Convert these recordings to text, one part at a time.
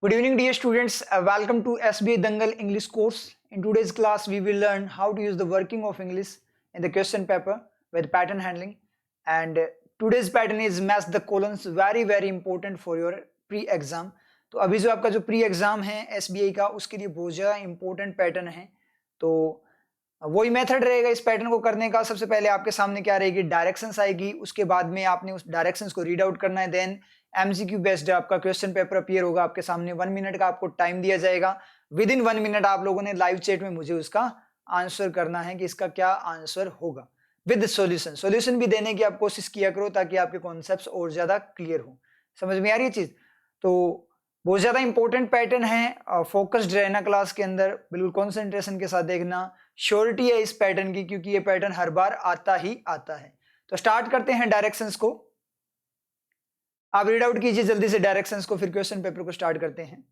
Good evening, dear students. Welcome to SBA Dangal English course. In today's class, we will learn how to use the working of English in the question paper with pattern handling. And today's pattern is match the colons, very important for your pre-exam. तो अभी जो आपका जो pre exam है SBA का उसके लिए बहुत ज़्यादा इंपॉर्टेंट पैटर्न है. तो वही मेथड रहेगा इस पैटर्न को करने का. सबसे पहले आपके सामने क्या रहेगी, डायरेक्शंस आएगी. उसके बाद में आपने उस डायरेक्शंस को रीड आउट करना है. देन एमसीक्यू बेस्ड आपका क्वेश्चन पेपर अपीयर होगा आपके सामने. 1 मिनट का आपको टाइम दिया जाएगा. विद इन 1 मिनट आप लोगों ने लाइव चैट में मुझे उसका आंसर करना है कि इसका क्या आंसर होगा विद सॉल्यूशन भी देने की आप कोशिश किया करो ताकि आपके कॉन्सेप्ट्स और ज्यादा क्लियर हो. समझ में आ रही है चीज? तो बहुत ज्यादा इंपॉर्टेंट पैटर्न है. फोकस्ड रहना क्लास के अंदर, बिल्कुल कॉन्सेंट्रेशन के साथ देखना. श्योरिटी है इस पैटर्न की क्योंकि ये पैटर्न हर बार आता ही आता है. तो स्टार्ट करते हैं डायरेक्शंस को. आप रीड आउट कीजिए जल्दी से डायरेक्शंस को, फिर क्वेश्चन पेपर को स्टार्ट करते हैं.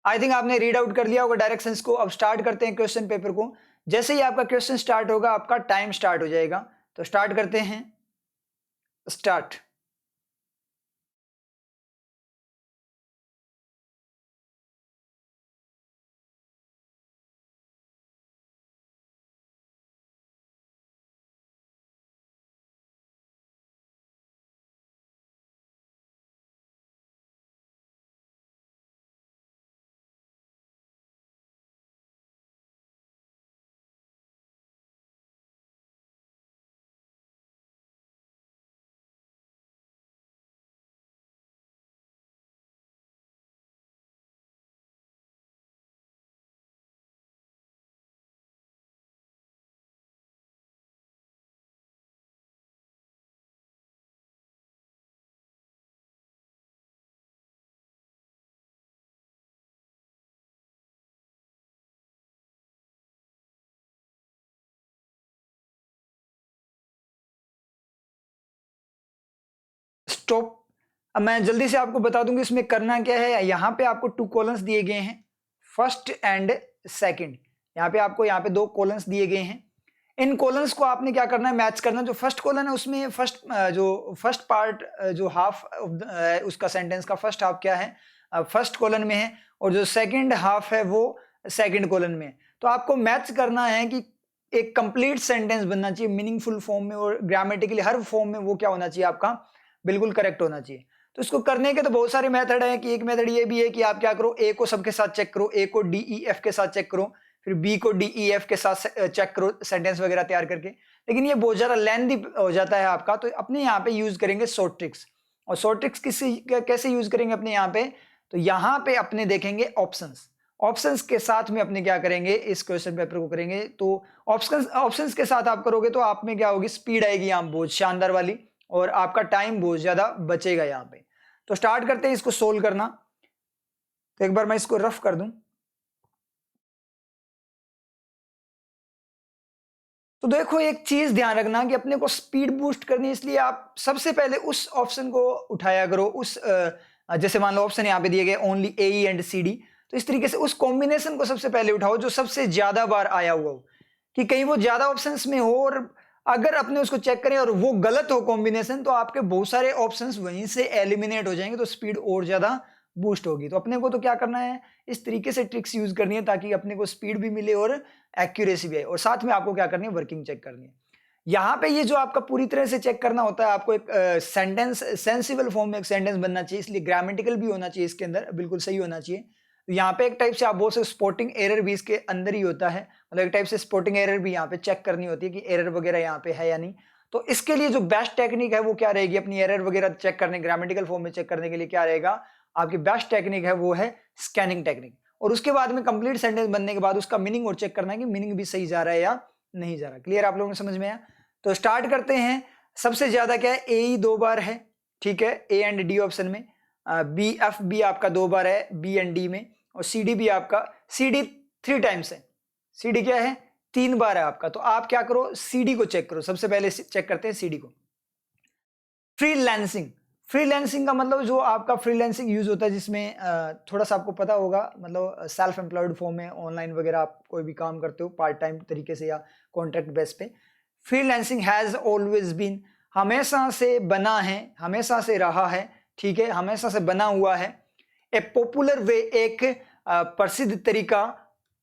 आई थिंक आपने रीड आउट कर लिया होगा डायरेक्शंस को. अब स्टार्ट करते हैं क्वेश्चन पेपर को. जैसे ही आपका क्वेश्चन स्टार्ट होगा आपका टाइम स्टार्ट हो जाएगा. तो स्टार्ट करते हैं. स्टार्ट. स्टॉप. अब मैं जल्दी से आपको बता दूंगी इसमें करना क्या है. यहाँ पे आपको 2 कॉलम्स दिए गए हैं, फर्स्ट एंड सेकंड. यहाँ पे 2 कॉलम्स दिए गए हैं. इन कॉलम्स को आपने क्या करना है, मैच करना. जो फर्स्ट कॉलम है उसमें फर्स्ट पार्ट जो हाफ उसका सेंटेंस का फर्स्ट हाफ क्या है, फर्स्ट कॉलम में है, और जो सेकंड हाफ है वो सेकंड कॉलम में है. तो आपको मैच करना है कि एक कंप्लीट सेंटेंस बनना चाहिए मीनिंगफुल फॉर्म में, और ग्रामेटिकली हर फॉर्म में वो क्या होना चाहिए, आपका बिल्कुल करेक्ट होना चाहिए. तो इसको करने के तो बहुत सारे मेथड हैं. कि एक मेथड ये भी है कि आप क्या करो, ए को सबके साथ चेक करो, ए को डी ई एफ के साथ चेक करो, फिर बी को डी ई एफ के साथ चेक करो सेंटेंस वगैरह तैयार करके. लेकिन ये बहुत ज्यादा लेंथी हो जाता है आपका. तो अपने यहाँ पे यूज करेंगे शॉर्ट ट्रिक्स. और शॉर्ट ट्रिक्स कैसे यूज करेंगे अपने यहाँ पे, तो यहाँ पे अपने देखेंगे ऑप्शंस के साथ में अपने क्या करेंगे, इस क्वेश्चन पेपर को करेंगे. तो ऑप्शंस के साथ आप करोगे तो आप में क्या होगी, स्पीड आएगी यहाँ बहुत शानदार वाली, और आपका टाइम बहुत ज्यादा बचेगा यहाँ पे. तो स्टार्ट करते हैं इसको सोल्व करना. तो एक बार मैं इसको रफ कर दूं. तो देखो एक चीज ध्यान रखना कि अपने को स्पीड बूस्ट करनी है, इसलिए आप सबसे पहले उस ऑप्शन को उठाया करो. जैसे मान लो ऑप्शन यहाँ पे दिए गए only A and C D. तो इस तरीके से उस कॉम्बिनेशन को सबसे पहले उठाओ जो सबसे ज्यादा बार आया हुआ हो, कि कहीं वो ज्यादा ऑप्शंस में हो, और अगर अपने उसको चेक करें और वो गलत हो कॉम्बिनेशन, तो आपके बहुत सारे ऑप्शंस वहीं से एलिमिनेट हो जाएंगे. तो स्पीड और ज्यादा बूस्ट होगी. तो अपने को तो क्या करना है, इस तरीके से ट्रिक्स यूज करनी है ताकि अपने को स्पीड भी मिले और एक्यूरेसी भी है. और साथ में आपको क्या करनी है, वर्किंग चेक करनी है. यहाँ पे ये जो आपका पूरी तरह से चेक करना होता है, आपको एक सेंटेंस सेंसिबल फॉर्म में एक सेंटेंस बनना चाहिए, इसलिए ग्रामेटिकल भी होना चाहिए इसके अंदर, बिल्कुल सही होना चाहिए. तो यहाँ पे एक टाइप से आप बोल सकते स्पॉटिंग एरर भी इसके अंदर ही होता है. मतलब एक टाइप से स्पॉटिंग एरर भी यहाँ पे चेक करनी होती है कि एरर वगैरह यहाँ पे है या नहीं. तो इसके लिए जो बेस्ट टेक्निक है वो क्या रहेगी, अपनी एरर वगैरह चेक करने, ग्रामेटिकल फॉर्म में चेक करने के लिए क्या रहेगा, आपकी बेस्ट टेक्निक है वो है स्कैनिंग टेक्निक. और उसके बाद में कंप्लीट सेंटेंस बनने के बाद उसका मीनिंग और चेक करना है कि मीनिंग भी सही जा रहा है या नहीं जा रहा. क्लियर आप लोगों ने समझ में आया? तो स्टार्ट करते हैं. सबसे ज्यादा क्या है, ए ही 2 बार है, ठीक है, ए एंड डी ऑप्शन में. बी एफ बी आपका 2 बार है बी एंड डी में, और सी डी भी आपका, सी डी 3 टाइम्स है, सी डी क्या है 3 बार है आपका. तो आप क्या करो, सी डी को चेक करो. सबसे पहले चेक करते हैं सी डी को. फ्रीलांसिंग का मतलब जो आपका फ्रीलांसिंग यूज होता है, जिसमें थोड़ा सा आपको पता होगा, मतलब सेल्फ एम्प्लॉयड फॉर्म में ऑनलाइन वगैरह आप कोई भी काम करते हो पार्ट टाइम तरीके से या कॉन्ट्रैक्ट बेस पे. फ्रीलांसिंग हैज ऑलवेज बीन हमेशा से बना है, हमेशा से रहा है, ठीक है, हमेशा से बना हुआ है। ए पॉपुलर वे, एक प्रसिद्ध तरीका।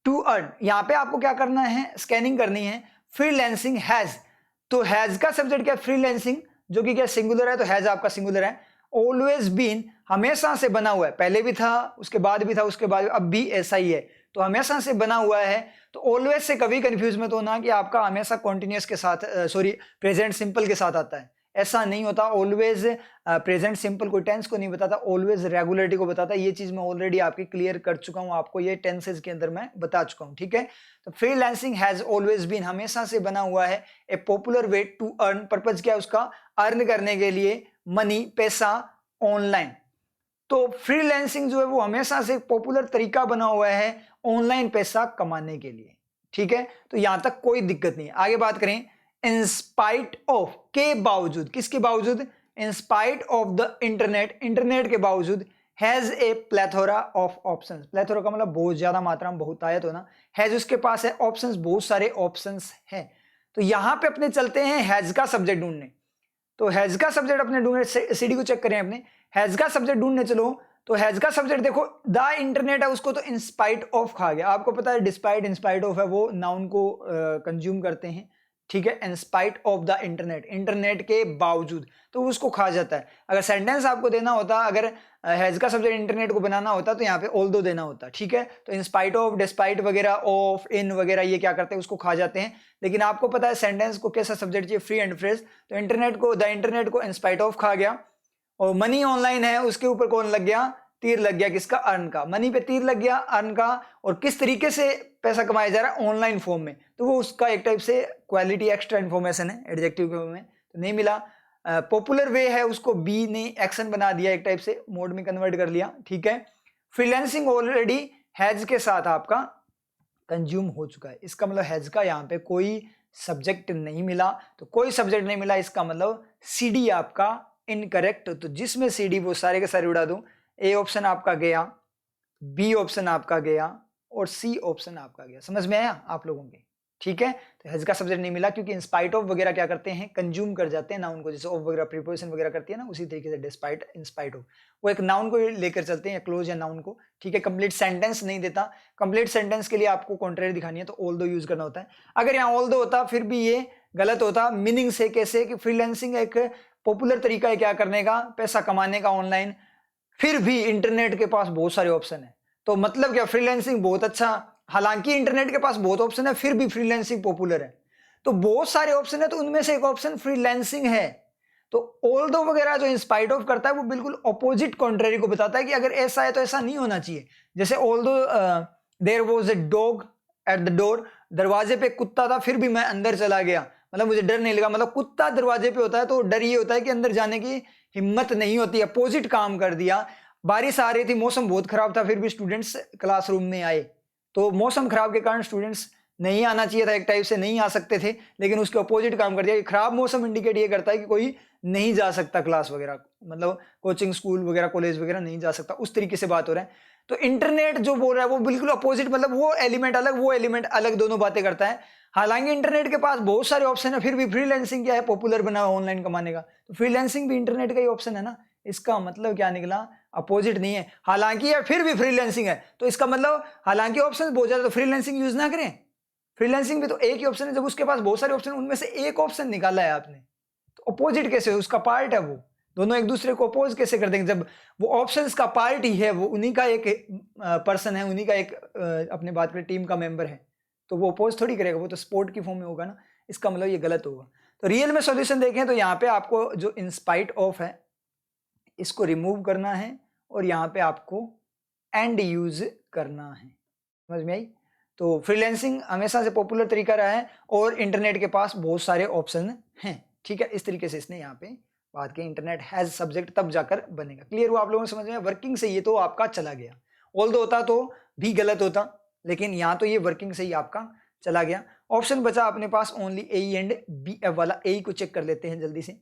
टू अर्न, यहां पे आपको क्या करना है, स्कैनिंग करनी है। फ्रीलांसिंग हैज, तो हैज का सब्जेक्ट क्या है, फ्रीलांसिंग, जो कि क्या सिंगुलर है, तो हैज आपका सिंगुलर है। ऑलवेज बीन, हमेशा से बना हुआ है, पहले भी था, उसके बाद भी था, उसके बाद अब भी ऐसा ही है, तो हमेशा से बना हुआ है। तो ऑलवेज से कभी कंफ्यूज मत होना कि आपका हमेशा कॉन्टिन्यूस के साथ सॉरी प्रेजेंट सिंपल के साथ आता है, ऐसा नहीं होता। ऑलवेज प्रेजेंट सिंपल कोई टेंस को नहीं बताता, ऑलवेज रेगुलरिटी को बताता है। ये चीज मैं ऑलरेडी आपकी क्लियर कर चुका हूं, आपको ये टेंसेज के अंदर मैं बता चुका हूं, ठीक है। तो फ्रीलांसिंग हैज ऑलवेज बीन, हमेशा से बना हुआ है। A popular way to earn, purpose क्या है उसका, अर्न करने के लिए मनी, पैसा ऑनलाइन। तो फ्रीलांसिंग जो है वो हमेशा से पॉपुलर तरीका बना हुआ है ऑनलाइन पैसा कमाने के लिए, ठीक है। तो यहां तक कोई दिक्कत नहीं है। आगे बात करें, इन स्पाइट ऑफ, के बावजूद, किसके बावजूद, in spite of the internet, internet के बावजूद, has a plethora of options, plethora का मतलब बहुत ज्यादा मात्रा में, बहुतायत होना, हैज उसके पास है, ऑप्शंस बहुत सारे ऑप्शंस हैं। तो यहां पे अपने चलते हैं हैज का सब्जेक्ट ढूंढने। तो हैज का सब्जेक्ट अपने ढूंढने, सीडी को चेक करें अपने, हैज का सब्जेक्ट ढूंढने चलो। तो हैज का सब्जेक्ट देखो, द इंटरनेट है, उसको तो इन स्पाइट ऑफ खा गया। आपको पता है डिस्पाइट, इन स्पाइट ऑफ है, वो नाउन को कंज्यूम करते हैं, ठीक है। In spite of the internet, internet के बावजूद, तो उसको खा जाता है। अगर सेंटेंस आपको देना होता, अगर हैज का सब्जेक्ट इंटरनेट को बनाना होता, तो यहाँ पे ऑल्दो देना होता, ठीक है। तो इन स्पाइट ऑफ, डिस्पाइट वगैरह, ऑफ, इन वगैरह, ये क्या करते हैं, उसको खा जाते हैं। लेकिन आपको पता है सेंटेंस को कैसा सब्जेक्ट चाहिए, फ्री एंड फ्रेज। तो इंटरनेट को, द इंटरनेट को इन स्पाइट ऑफ खा गया। और मनी ऑनलाइन है, उसके ऊपर कौन लग गया, तीर लग गया, किसका, अर्न का। मनी पे तीर लग गया, अर्न का। और किस तरीके से पैसा कमाया जा रहा है, ऑनलाइन फॉर्म में, तो वो उसका एक टाइप से क्वालिटी एक्स्ट्रा इन्फॉर्मेशन है, एडजेक्टिव के फॉर्म में, तो नहीं मिला। पॉपुलर वे है, उसको बी ने एक्शन बना दिया, एक टाइप से मोड में कन्वर्ट कर लिया, ठीक है। फ्रीलांसिंग ऑलरेडी हैज के साथ आपका कंज्यूम हो चुका है, इसका मतलब हैज का यहाँ पे कोई सब्जेक्ट नहीं मिला। तो कोई सब्जेक्ट नहीं मिला, इसका मतलब सीडी आपका इनकरेक्ट। तो जिसमें सीडी वो सारे के सारे उड़ा दूं, ए ऑप्शन आपका गया, बी ऑप्शन आपका गया, और सी ऑप्शन आपका गया। समझ में आया आप लोगों के, ठीक है। तो हैज का सब्जेक्ट नहीं मिला, क्योंकि इंस्पाइट ऑफ वगैरह क्या करते हैं, कंज्यूम कर जाते हैं नाउन को, जैसे ऑफ वगैरह प्रीपोजिशन वगैरह करती है ना, उसी तरीके से डिस्पाइट, इंस्पाइट ऑफ, वो एक नाउन को लेकर चलते हैं, या क्लोज या नाउन को, ठीक है। कंप्लीट सेंटेंस नहीं देता, कंप्लीट सेंटेंस के लिए आपको कॉन्ट्रेरी दिखानी है, तो ऑल्दो यूज करना होता है। अगर यहाँ ऑल्दो होता फिर भी ये गलत होता, मीनिंग से कैसे, कि फ्रीलांसिंग एक पॉपुलर तरीका है क्या करने का, पैसा कमाने का ऑनलाइन, फिर भी इंटरनेट के पास बहुत सारे ऑप्शन है। तो मतलब क्या, फ्रीलांसिंग बहुत अच्छा, हालांकि इंटरनेट के पास बहुत ऑप्शन है, फिर भी फ्रीलांसिंग पॉपुलर है। तो बहुत सारे ऑप्शन है, तो उनमें से एक ऑप्शन फ्रीलांसिंग है। तो ऑल्दो वगैरह जो इंस्पाइट ऑफ करता है, वो बिल्कुल ऑपोजिट कॉन्ट्रेरी को बताता है कि अगर ऐसा है तो ऐसा नहीं होना चाहिए। जैसे although there was a dog at the door, दरवाजे पे कुत्ता था, फिर भी मैं अंदर चला गया, मतलब मुझे डर नहीं लगा। मतलब कुत्ता दरवाजे पे होता है तो डर ये होता है कि अंदर जाने की हिम्मत नहीं होती, अपोजिट काम कर दिया। बारिश आ रही थी, मौसम बहुत खराब था, फिर भी स्टूडेंट्स क्लासरूम में आए। तो मौसम खराब के कारण स्टूडेंट्स नहीं आना चाहिए था, एक टाइप से नहीं आ सकते थे, लेकिन उसके अपोजिट काम कर दिया। खराब मौसम इंडिकेट ये करता है कि कोई नहीं जा सकता क्लास वगैरह, मतलब कोचिंग स्कूल वगैरह कॉलेज वगैरह नहीं जा सकता, उस तरीके से बात हो रहा है। तो इंटरनेट जो बोल रहा है वो बिल्कुल अपोजिट, मतलब वो एलिमेंट अलग, वो एलिमेंट अलग, दोनों बातें करता है। हालांकि इंटरनेट के पास बहुत सारे ऑप्शन है, फिर भी फ्रीलांसिंग क्या है, पॉपुलर बना हुआ ऑनलाइन कमाने का। तो फ्रीलांसिंग भी इंटरनेट का ही ऑप्शन है ना, इसका मतलब क्या निकला, अपोजिट नहीं है। हालांकि या फिर भी फ्रीलांसिंग है, तो इसका मतलब हालांकि ऑप्शन बहुत ज्यादा, तो फ्रीलांसिंग यूज ना करें। फ्रीलांसिंग भी तो एक ही ऑप्शन है, जब उसके पास बहुत सारे ऑप्शन, उनमें से एक ऑप्शन निकाला है आपने, तो अपोजिट कैसे हो, उसका पार्ट है वो, दोनों एक दूसरे को अपोज कैसे कर देंगे, जब वो ऑप्शंस का पार्ट ही है, वो उन्हीं का एक पर्सन है, उन्हीं का एक अपने बात करें टीम का मेंबर है, तो वो अपोज थोड़ी करेगा, वो तो स्पोर्ट की फॉर्म में होगा ना। इसका मतलब ये गलत होगा। तो रियल में सॉल्यूशन देखें तो यहाँ पे आपको जो इंस्पाइट ऑफ है इसको रिमूव करना है, और यहाँ पे आपको एंड यूज करना है। समझ में आई। तो फ्रीलांसिंग हमेशा से पॉपुलर तरीका रहा है, और इंटरनेट के पास बहुत सारे ऑप्शन हैं, ठीक है। इस तरीके से इसने यहाँ पे बात की, इंटरनेट हैज सब्जेक्ट तब जाकर बनेगा। क्लियर हुआ आप लोगों को समझ में, वर्किंग से ये तो आपका चला गया, ऑल्दो होता तो भी गलत होता, लेकिन यहाँ तो ये वर्किंग से ही आपका चला गया। ऑप्शन बचा अपने पास only A and b, f वाला। ए को चेक कर लेते हैं जल्दी से।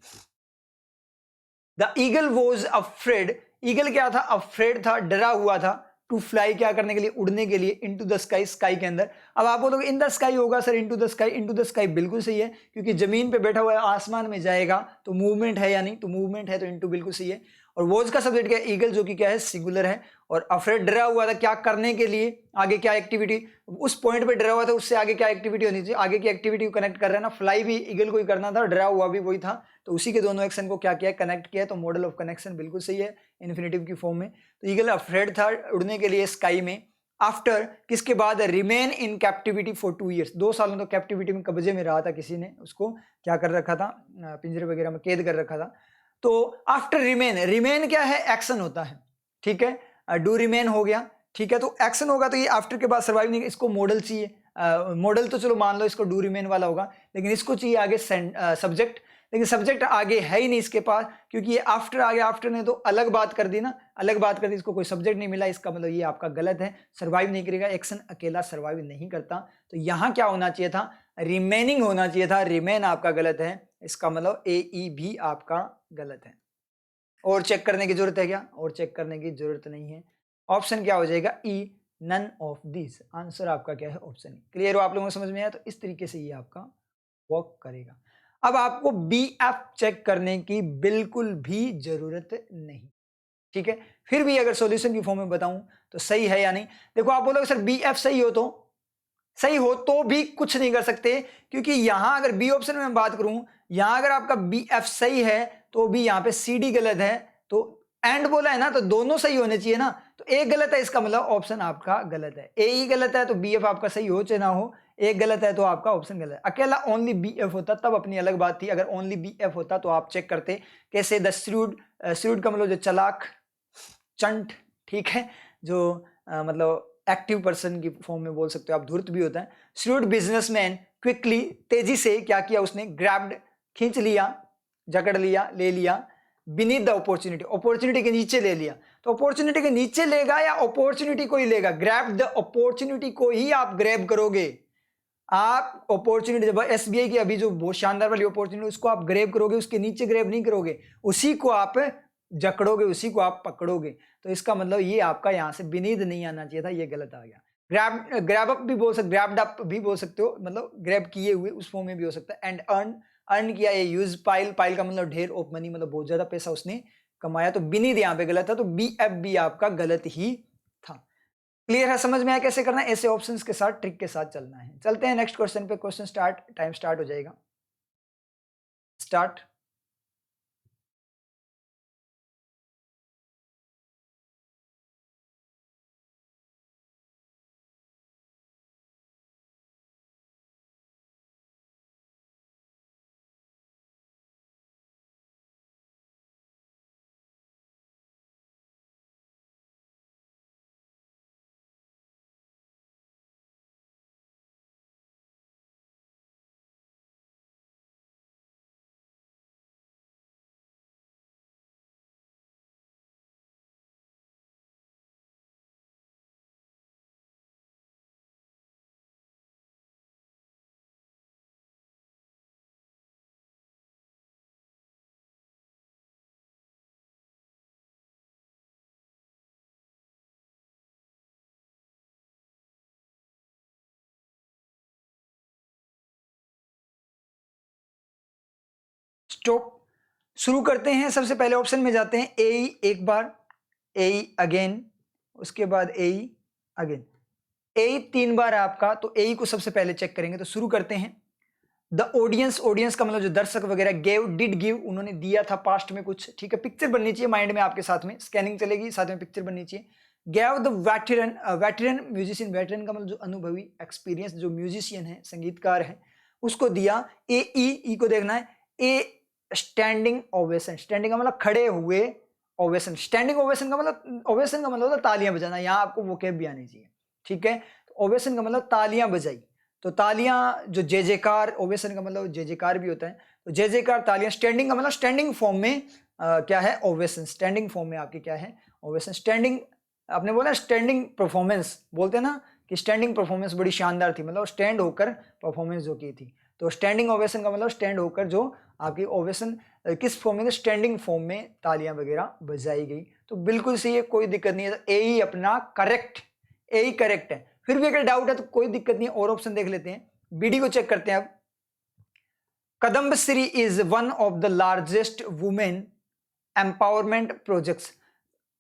The eagle was afraid, eagle क्या था, अफ्रेड था, डरा हुआ था, टू फ्लाई क्या करने के लिए, उड़ने के लिए, इनटू द स्काई, स्काई के अंदर। अब आप बोलोगे इन द स्काई होगा sir, into the sky, into the sky बिल्कुल सही है, क्योंकि जमीन पे बैठा हुआ है, आसमान में जाएगा तो मूवमेंट है या नहीं, तो मूवमेंट है तो इनटू बिल्कुल सही है। और वॉज का सब्जेक्ट क्या है, ईगल, जो कि क्या है सिंगुलर है। और अफ्रेड डरा हुआ था, क्या करने के लिए, आगे क्या एक्टिविटी, उस पॉइंट पे डरा हुआ था, उससे आगे क्या एक्टिविटी होनी चाहिए, आगे की एक्टिविटी को कनेक्ट कर रहा है ना, फ्लाई भी ईगल को ही करना था, डरा हुआ भी वही था, तो उसी के दोनों एक्शन को क्या किया, कनेक्ट किया, तो मॉडल ऑफ कनेक्शन बिल्कुल सही है इन्फिनेटिव की फॉर्म में। तो ईगल अफ्रेड था उड़ने के लिए स्काई में। आफ्टर किसके बाद, remain in captivity for 2 years, 2 सालों तो कैप्टिविटी में, कब्जे में रहा था, किसी ने उसको क्या कर रखा था, पिंजरे वगैरह में कैद कर रखा था। तो आफ्टर रिमेन, रिमेन क्या है, एक्शन होता है, ठीक है, डू रिमेन हो गया, ठीक है, तो एक्शन होगा तो ये आफ्टर के बाद सर्वाइव नहीं, इसको मॉडल चाहिए, मॉडल तो चलो मान लो इसको डू रिमेन वाला होगा, लेकिन इसको चाहिए आगे सब्जेक्ट, लेकिन सब्जेक्ट आगे है ही नहीं इसके पास, क्योंकि ये आफ्टर आ गया, आफ्टर ने तो अलग बात कर दी ना, अलग बात कर दी, इसको कोई सब्जेक्ट नहीं मिला, इसका मतलब ये आपका गलत है, सर्वाइव नहीं करेगा, एक्शन अकेला सर्वाइव नहीं करता। तो यहाँ क्या होना चाहिए था, रिमेनिंग होना चाहिए था, रिमेन आपका गलत है, इसका मतलब ए ई भी आपका गलत है। और चेक करने की जरूरत है क्या, और चेक करने की जरूरत नहीं है। ऑप्शन क्या हो जाएगा, ई, नन ऑफ दिस, आंसर आपका क्या है, ऑप्शन। क्लियर हो आप लोगों को, समझ में आया? तो इस तरीके से ये आपका वर्क करेगा। अब आपको बी एफ चेक करने की बिल्कुल भी जरूरत नहीं, ठीक है। फिर भी अगर सॉल्यूशन की फॉर्म में बताऊं तो सही है या नहीं, देखो आप बोलोगे सर बी एफ सही हो तो भी कुछ नहीं कर सकते, क्योंकि यहां अगर बी ऑप्शन में मैं बात करूं, यहां अगर आपका बी एफ सही है तो भी यहां पे सी डी गलत है, तो एंड बोला है ना, तो दोनों सही होने चाहिए ना, तो एक गलत है, इसका मतलब ऑप्शन आपका गलत है। ए ही गलत है तो बी एफ आपका सही हो चाहे ना हो, एक गलत है तो आपका ऑप्शन गलत है। अकेला ओनली बी एफ होता तब अपनी अलग बात थी, अगर ओनली बी एफ होता तो आप चेक करते कैसे, द श्रूड, श्रूड का मतलब जो चालाक, चंट, ठीक है, जो मतलब एक्टिव पर्सन की फॉर्म में बोल सकते हो आप, धूर्त भी होता है। श्रूड बिजनेसमैन क्विकली, तेजी से क्या किया उसने, ग्रैब्ड, खींच लिया, जकड़ लिया, ले लिया, बीनीथ द अपॉर्चुनिटी, अपॉर्चुनिटी के नीचे ले लिया, तो अपॉर्चुनिटी के नीचे लेगा या अपॉर्चुनिटी को ही लेगा, ग्रैब द अपॉर्चुनिटी को ही आप ग्रैब करोगे। आप अपॉर्चुनिटी, जब एसबीआई की अभी जो बहुत शानदार वाली अपॉर्चुनिटी, उसको आप ग्रैब करोगे, उसके नीचे ग्रैब नहीं करोगे, उसी को आप जकड़ोगे, उसी को आप पकड़ोगे। तो इसका मतलब ये आपका यहां से बीनीथ नहीं आना चाहिए था, ये गलत आ गया। ग्रैब अप भी बोल सकते, ग्रैब्ड अप भी बोल सकते हो, मतलब ग्रैब किए हुए, उस फॉर्म में भी हो सकता है। एंड अर्न, अर्न किया, ये यूज पाइल, पाइल का मतलब ढेर, ऑफ मनी मतलब बहुत ज्यादा पैसा उसने कमाया, तो बीनीथ यहाँ पे गलत था, तो बी एफ बी आपका गलत ही था। क्लियर है, समझ में आया कैसे करना है, ऐसे ऑप्शंस के साथ, ट्रिक के साथ चलना है। चलते हैं नेक्स्ट क्वेश्चन पे, क्वेश्चन स्टार्ट, टाइम स्टार्ट हो जाएगा, स्टार्ट। स्टॉप, शुरू करते हैं। सबसे पहले ऑप्शन में जाते हैं, ए एक बार, ए अगेन, उसके बाद ए अगेन, ए 3 बार है आपका, तो ए को सबसे पहले चेक करेंगे। तो शुरू करते हैं। द ऑडियंस, ऑडियंस का मतलब जो दर्शक वगैरह, गेव, डिड गिव, उन्होंने दिया था पास्ट में कुछ, ठीक है, पिक्चर बननी चाहिए माइंड में आपके, साथ में स्कैनिंग चलेगी, साथ में पिक्चर बननी चाहिए। Gave the veteran, veteran musician, veteran का मतलब जो अनुभवी, एक्सपीरियंस, जो म्यूजिशियन है, संगीतकार है, उसको दिया। ए ई को देखना है। ए स्टैंडिंग ओवेशन, स्टैंडिंग का मतलब खड़े हुए, ओवेशन, स्टैंडिंग ओवेशन का मतलब, ओवेशन का मतलब होता है तालियां बजाना, यहाँ आपको वोकैब भी आनी चाहिए, ठीक है। तो ओवेशन का मतलब तालियां बजाई, तो तालियां, जो जय जयकार, ओवेशन का मतलब जय जयकार भी होता है, तो जय जयकार, तालियां। स्टैंडिंग का मतलब स्टैंडिंग फॉर्म में क्या है, ओवेशन, स्टैंडिंग फॉर्म में आपकी क्या है, ओवेशन। स्टैंडिंग, आपने बोला स्टैंडिंग परफॉर्मेंस, बोलते हैं ना कि स्टैंडिंग परफॉर्मेंस बड़ी शानदार थी, मतलब स्टैंड होकर परफॉर्मेंस जो की थी, तो स्टैंडिंग ओवेशन का मतलब स्टैंड होकर जो आपकी ओवेशन किस फॉर्म में, स्टैंडिंग फॉर्म में तालियां वगैरह बजाई गई, तो बिल्कुल सही है, कोई दिक्कत नहीं है। ए ही अपना करेक्ट, ए ही करेक्ट है। फिर भी अगर डाउट है तो कोई दिक्कत नहीं है, और ऑप्शन देख लेते हैं। बीडी को चेक करते हैं अब। Kudumbashree is one of the largest women empowerment projects.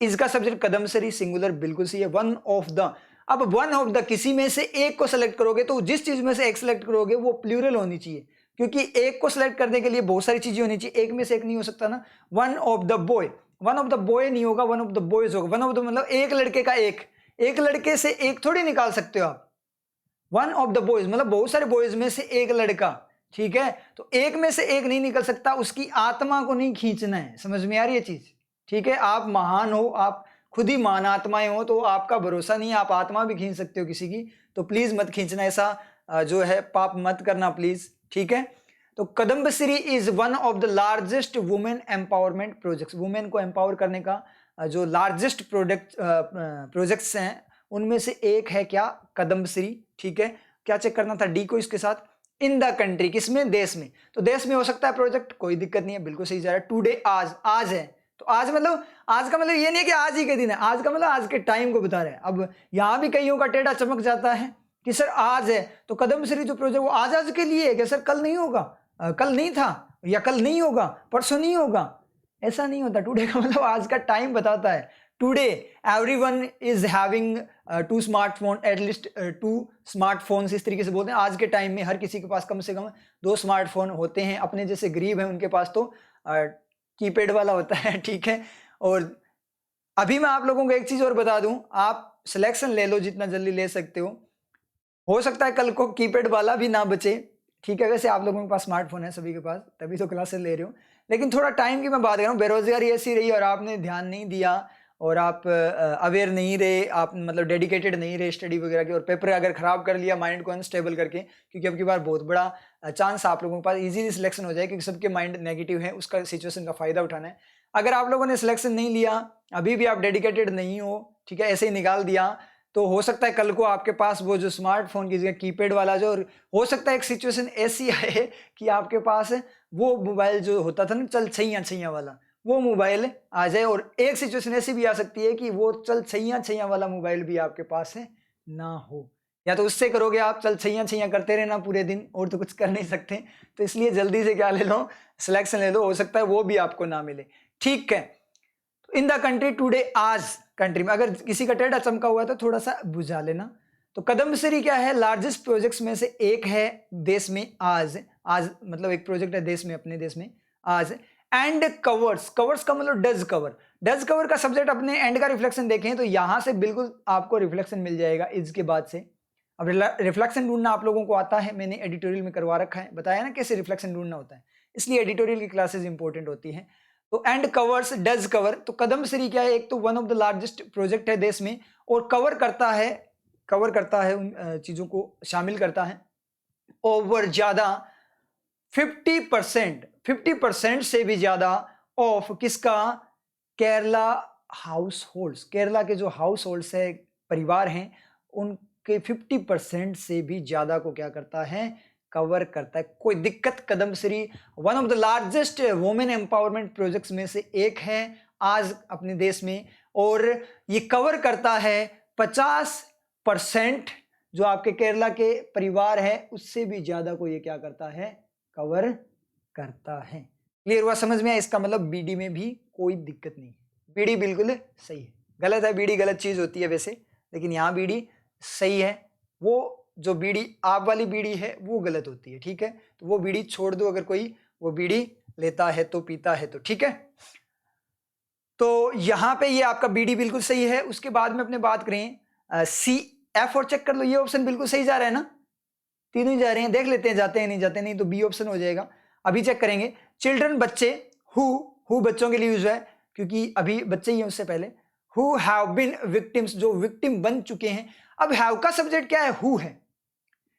इसका सब्जेक्ट कदम्बश्री, सिंगुलर, बिल्कुल सही है। वन ऑफ द, अब वन ऑफ द किसी में से एक को सेलेक्ट करोगे तो जिस चीज में से एक सेलेक्ट करोगे वो प्लूरल होनी चाहिए, क्योंकि एक को सेलेक्ट करने के लिए बहुत सारी चीजें होनी चाहिए, एक में से एक नहीं हो सकता ना। One of the boy, one of the boy नहीं होगा, वन ऑफ द बॉयज होगा। वन ऑफ द मतलब एक लड़के का एक लड़के से एक थोड़ी निकाल सकते हो आप। वन ऑफ द बॉयज मतलब बहुत सारे बॉयज में से एक लड़का, ठीक है। तो एक में से एक नहीं निकल सकता, उसकी आत्मा को नहीं खींचना है। समझ में आ रही है चीज, ठीक है। आप महान हो, आप खुद ही महान आत्माएं हो, तो आपका भरोसा नहीं है, आप आत्मा भी खींच सकते हो किसी की, तो प्लीज मत खींचना, ऐसा जो है पाप मत करना प्लीज, ठीक है। तो Kudumbashree is one of the largest women empowerment projects. Women को एम्पावर करने का जो लार्जेस्ट प्रोजेक्ट्स हैं उनमें से एक है क्या, कदम्बश्री, ठीक है। क्या चेक करना था, डी को इसके साथ। इन द कंट्री, किसमें, देश में, तो देश में हो सकता है प्रोजेक्ट, कोई दिक्कत नहीं है, बिल्कुल सही जा रहा है। टुडे, आज है, तो आज मतलब, आज का मतलब ये नहीं है कि आज ही के दिन है, आज का मतलब आज के टाइम को बता रहे हैं। अब यहां भी कईयों का टेढ़ा चमक जाता है कि सर आज है, तो कदम्बश्री जो प्रोजेक्ट वो आज के लिए है क्या सर, कल नहीं होगा, कल नहीं था, या कल नहीं होगा, परसों नहीं होगा, ऐसा नहीं होता। टुडे का मतलब आज का टाइम बताता है। Today everyone is having two smartphone, at least two smartphones, इस तरीके से बोलते हैं। आज के टाइम में हर किसी के पास कम से कम 2 स्मार्टफोन होते हैं। अपने जैसे गरीब हैं उनके पास तो कीपैड वाला होता है, ठीक है। और अभी मैं आप लोगों को एक चीज और बता दूं, आप सिलेक्शन ले लो जितना जल्दी ले सकते हो सकता है कल को कीपैड वाला भी ना बचे, ठीक है। वैसे आप लोगों के पास स्मार्टफोन है सभी के पास, तभी तो क्लासेस ले रहे हो, लेकिन थोड़ा टाइम की मैं बात कर रहा हूँ। बेरोजगारी ऐसी रही और आपने ध्यान नहीं दिया और आप अवेयर नहीं रहे, आप मतलब डेडिकेटेड नहीं रहे स्टडी वगैरह के, और पेपर अगर खराब कर लिया माइंड को अनस्टेबल करके, क्योंकि अब की बार बहुत बड़ा चांस आप लोगों के पास इजीली सिलेक्शन हो जाए, क्योंकि सबके माइंड नेगेटिव है, उसका सिचुएशन का फायदा उठाना है। अगर आप लोगों ने सिलेक्शन नहीं लिया, अभी भी आप डेडिकेटेड नहीं हो, ठीक है, ऐसे ही निकाल दिया, तो हो सकता है कल को आपके पास वो जो स्मार्टफोन की जगह कीपैड वाला जो, हो सकता है एक सिचुएशन ऐसी आए कि आपके पास वो मोबाइल जो होता था ना चल छैया वाला, वो मोबाइल आ जाए। और एक सिचुएशन ऐसी भी आ सकती है कि वो चल छैया वाला मोबाइल भी आपके पास है ना हो, या तो उससे करोगे आप, चल छैया करते रहना पूरे दिन, और तो कुछ कर नहीं सकते। तो इसलिए जल्दी से क्या ले लो, सिलेक्शन ले लो, हो सकता है वो भी आपको ना मिले, ठीक है। तो इन द कंट्री टुडे, आज कंट्री में, अगर किसी का टेढ़ा चमका हुआ है तो थोड़ा सा बुझा लेना। तो कदम्बश्री क्या है, लार्जेस्ट प्रोजेक्ट्स में से एक है देश में आज मतलब एक प्रोजेक्ट है देश में, अपने देश में आज। एंड कवर्स का मतलब डज कवर का सब्जेक्ट अपने एंड का रिफ्लेक्शन देखें तो यहां से बिल्कुल आपको रिफ्लेक्शन मिल जाएगा इज के बाद से। अब रिफ्लेक्शन ढूंढना आप लोगों को आता है, मैंने एडिटोरियल में करवा रखा है, बताया ना कैसे रिफ्लेक्शन ढूंढना होता है, इसलिए एडिटोरियल की क्लासेस इंपॉर्टेंट होती है। तो एंड कवर्स, डज कवर, तो कदम्बश्री क्या है, एक तो one of the largest project है देश में, और कवर करता है उन चीजों को शामिल करता है। ओवर ज्यादा 50% से भी ज्यादा ऑफ किसका, केरला हाउस होल्ड्स, केरला के जो हाउस होल्ड्स है, परिवार हैं, उनके 50% से भी ज्यादा को क्या करता है, कवर करता है। कोई दिक्कत, Kudumbashree one of the largest women empowerment projects में से एक है आज अपने देश में, और ये कवर करता है 50% जो आपके केरला के परिवार है, उससे भी ज्यादा को ये क्या करता है, कवर करता है। क्लियर हुआ, समझ में आया? इसका मतलब बीडी में भी कोई दिक्कत नहीं है, बीडी बिल्कुल सही है। गलत है, बीडी गलत चीज होती है वैसे, लेकिन यहाँ बीडी सही है। वो जो बीड़ी आप वाली बीड़ी है वो गलत होती है, ठीक है। तो वो बीड़ी छोड़ दो, अगर कोई वो बीड़ी लेता है तो पीता है तो, ठीक है। तो यहां पे ये आपका बीडी बिल्कुल सही है। उसके बाद में अपने बात करें सी एफ, और चेक कर लो, ये ऑप्शन बिल्कुल सही जा रहा है ना, तीनों ही जा रहे हैं, देख लेते हैं जाते हैं नहीं जाते, नहीं तो बी ऑप्शन हो जाएगा। अभी चेक करेंगे, चिल्ड्रन बच्चे, हु बच्चों के लिए यूज है, क्योंकि अभी बच्चे ही हैं उससे पहले। हु हैव बीन विक्टिम्स, जो विक्टिम बन चुके हैं। अब हैव का सब्जेक्ट क्या है, हु है,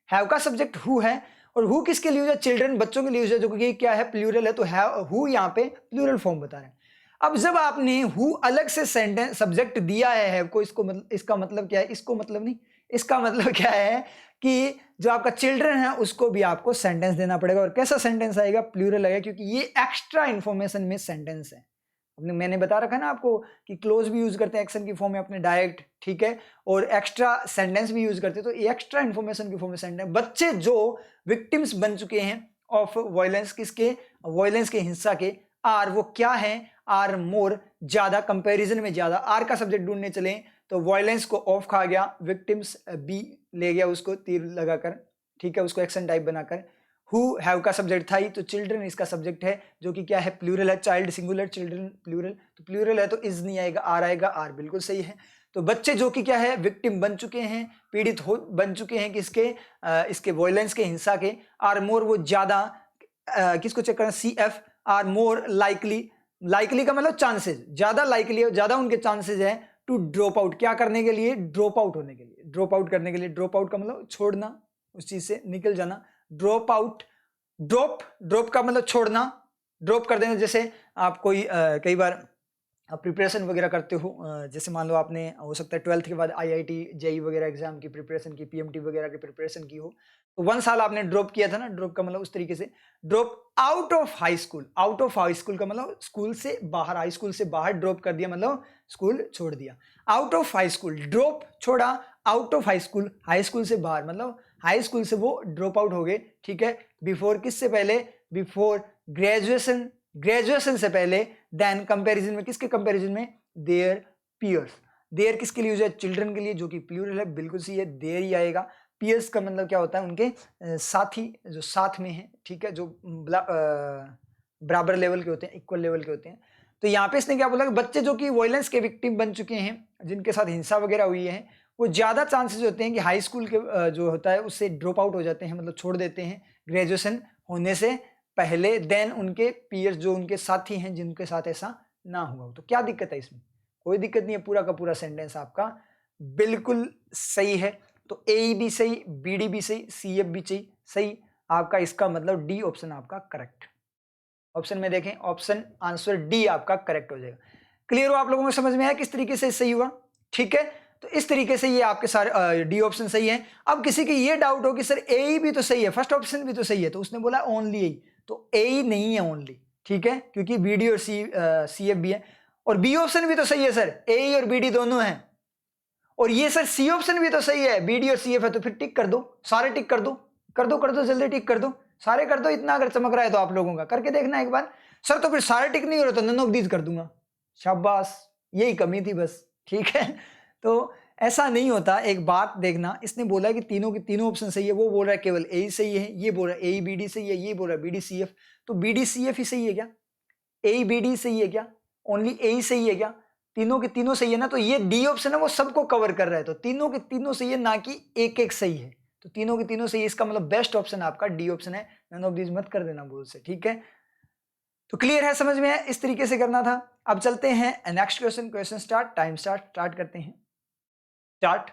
हैव का सब्जेक्ट हु है, और हु किसके लिए यूज है, चिल्ड्रन बच्चों के लिए यूज है, जो कि क्या है, प्लूरल है, तो हैव, हु यहाँ पे प्लूरल फॉर्म बता रहे हैं। अब जब आपने हु अलग से सेंटेंस सब्जेक्ट दिया है हैव को, इसको मतलब, इसका मतलब क्या है, इसको मतलब नहीं, इसका मतलब क्या है कि जो आपका चिल्ड्रन है उसको भी आपको सेंटेंस देना पड़ेगा, और कैसा सेंटेंस आएगा, प्लूरल आएगा, क्योंकि ये एक्स्ट्रा इंफॉर्मेशन में सेंटेंस है। अपने मैंने बता रखा है ना आपको कि क्लोज भी यूज करते हैं एक्शन की फॉर्म में अपने डायरेक्ट, ठीक है, और एक्स्ट्रा सेंटेंस भी यूज करते हैं, तो एक्स्ट्रा इंफॉर्मेशन की फॉर्म में सेंटेंस। बच्चे जो विक्टिम्स बन चुके हैं ऑफ वायलेंस, किसके, वायलेंस के, हिंसा के, आर वो क्या है, आर मोर ज्यादा, कंपैरिजन में ज्यादा, आर का सब्जेक्ट ढूंढने चले तो वायलेंस को ऑफ खा गया, विक्टिम्स बी ले गया उसको तीर लगाकर, ठीक है, उसको एक्शन टाइप बनाकर। हु हैव का सब्जेक्ट था ही, तो चिल्ड्रन इसका सब्जेक्ट है जो कि क्या है, प्लूरल है, चाइल्ड सिंगुलर, चिल्ड्रन प्लूरल, तो प्लूरल है तो इज नहीं आएगा, आर आएगा, आर बिल्कुल सही है। तो बच्चे जो कि क्या है, विक्टिम बन चुके हैं, पीड़ित हो बन चुके हैं किसके, इसके वायलेंस के, हिंसा के, आर मोर वो ज्यादा, किसको चेक करना, see if, are more likely, likely का मतलब चांसेस, ज्यादा लाइकली है, ज्यादा उनके चांसेस है टू ड्रॉप आउट, क्या करने के लिए, ड्रॉप आउट होने के लिए, ड्रॉप आउट करने के लिए, ड्रॉप आउट का मतलब छोड़ना, उस चीज से निकल जाना, ड्रॉप आउट, ड्रॉप, ड्रॉप का मतलब छोड़ना, ड्रॉप कर देना। जैसे आप कोई कई बार आप प्रिपरेशन वगैरह करते हो, जैसे मान लो आपने हो सकता है 12th के बाद आईआईटी जेई वगैरह एग्जाम की प्रिपरेशन की, पीएमटी वगैरह की प्रिपरेशन की हो, तो 1 साल आपने ड्रॉप किया था ना, ड्रॉप का मतलब उस तरीके से, drop out of high school, out of high school का मतलब स्कूल से बाहर, हाई स्कूल से बाहर ड्रॉप कर दिया, मतलब स्कूल छोड़ दिया, out of high school, drop छोड़ा, out of high school, high school से बाहर, मतलब हाई स्कूल से वो ड्रॉप आउट हो गए, ठीक है, बिफोर, किससे पहले, बिफोर ग्रेजुएशन, ग्रेजुएशन से पहले, देन कंपैरिजन में, किसके कंपैरिजन में, देयर पीयर्स, देयर किसके लिए यूज है, चिल्ड्रन के लिए, जो कि प्लूरल है, बिल्कुल सही है, देयर ही आएगा। पीयर्स का मतलब क्या होता है, उनके साथी, जो साथ में है, ठीक है, जो बराबर लेवल के होते हैं, इक्वल लेवल के होते हैं। तो यहाँ पे इसने क्या बोला कि बच्चे जो कि वायलेंस के विक्टिम बन चुके हैं, जिनके साथ हिंसा वगैरह हुई है, वो ज्यादा चांसेस होते हैं कि हाई स्कूल के जो होता है उससे ड्रॉप आउट हो जाते हैं, मतलब छोड़ देते हैं ग्रेजुएशन होने से पहले, देन उनके पीयर्स, जो उनके साथी हैं, जिनके साथ ऐसा ना हुआ। तो क्या दिक्कत है इसमें, कोई दिक्कत नहीं है, पूरा का पूरा सेंटेंस आपका बिल्कुल सही है। तो ए भी सही, बी डी भी सही, सी एफ भी सही, आपका इसका मतलब डी ऑप्शन आपका करेक्ट। ऑप्शन में देखें, ऑप्शन आंसर डी आपका करेक्ट हो जाएगा। क्लियर हो आप लोगों को, समझ में आया किस तरीके से सही हुआ, ठीक है। तो इस तरीके से ये आपके सारे डी ऑप्शन सही है। अब किसी की ये डाउट हो कि सर ए भी तो सही है, फर्स्ट ऑप्शन भी तो सही है, तो उसने बोला ओनली ए, तो ए ही नहीं है ओनली, ठीक है, क्योंकि बी डी और सी एफ भी है, और बी ऑप्शन भी तो सही है सर, ए और बी डी दोनों हैं, और ये सर सी ऑप्शन भी तो सही है, बी डी और सी एफ है, तो फिर टिक कर दो, सारे टिक कर दो, कर दो, कर दो, जल्दी टिक कर दो, सारे कर दो। इतना अगर चमक रहा है तो आप लोगों का करके देखना एक बार। सर तो फिर सारे टिक नहीं हो रहे तो नन ऑफ दीज कर दूंगा, शाबाश, यही कमी थी बस, ठीक है। तो ऐसा नहीं होता, एक बात देखना, इसने बोला कि तीनों के तीनों ऑप्शन सही है, वो बोल रहा है केवल ए सही है, ये बोल रहा है ए बी डी सही है, ये बोल रहा है बी डी सी एफ, तो बी डी सी एफ ही सही है क्या, ए बी डी सही है क्या, ओनली ए ही सही है क्या, तीनों के तीनों सही है ना, तो ये डी ऑप्शन है वो सबको कवर कर रहा है, तो तीनों के तीनों सही है, ना कि एक एक सही है, तो तीनों के तीनों सही है, इसका मतलब बेस्ट ऑप्शन आपका डी ऑप्शन है, नन ऑफ दीज मत कर देना बोल से, ठीक है। तो क्लियर है, समझ में है, इस तरीके से करना था। अब चलते हैं next question, question start, time start करते हैं, स्टार्ट।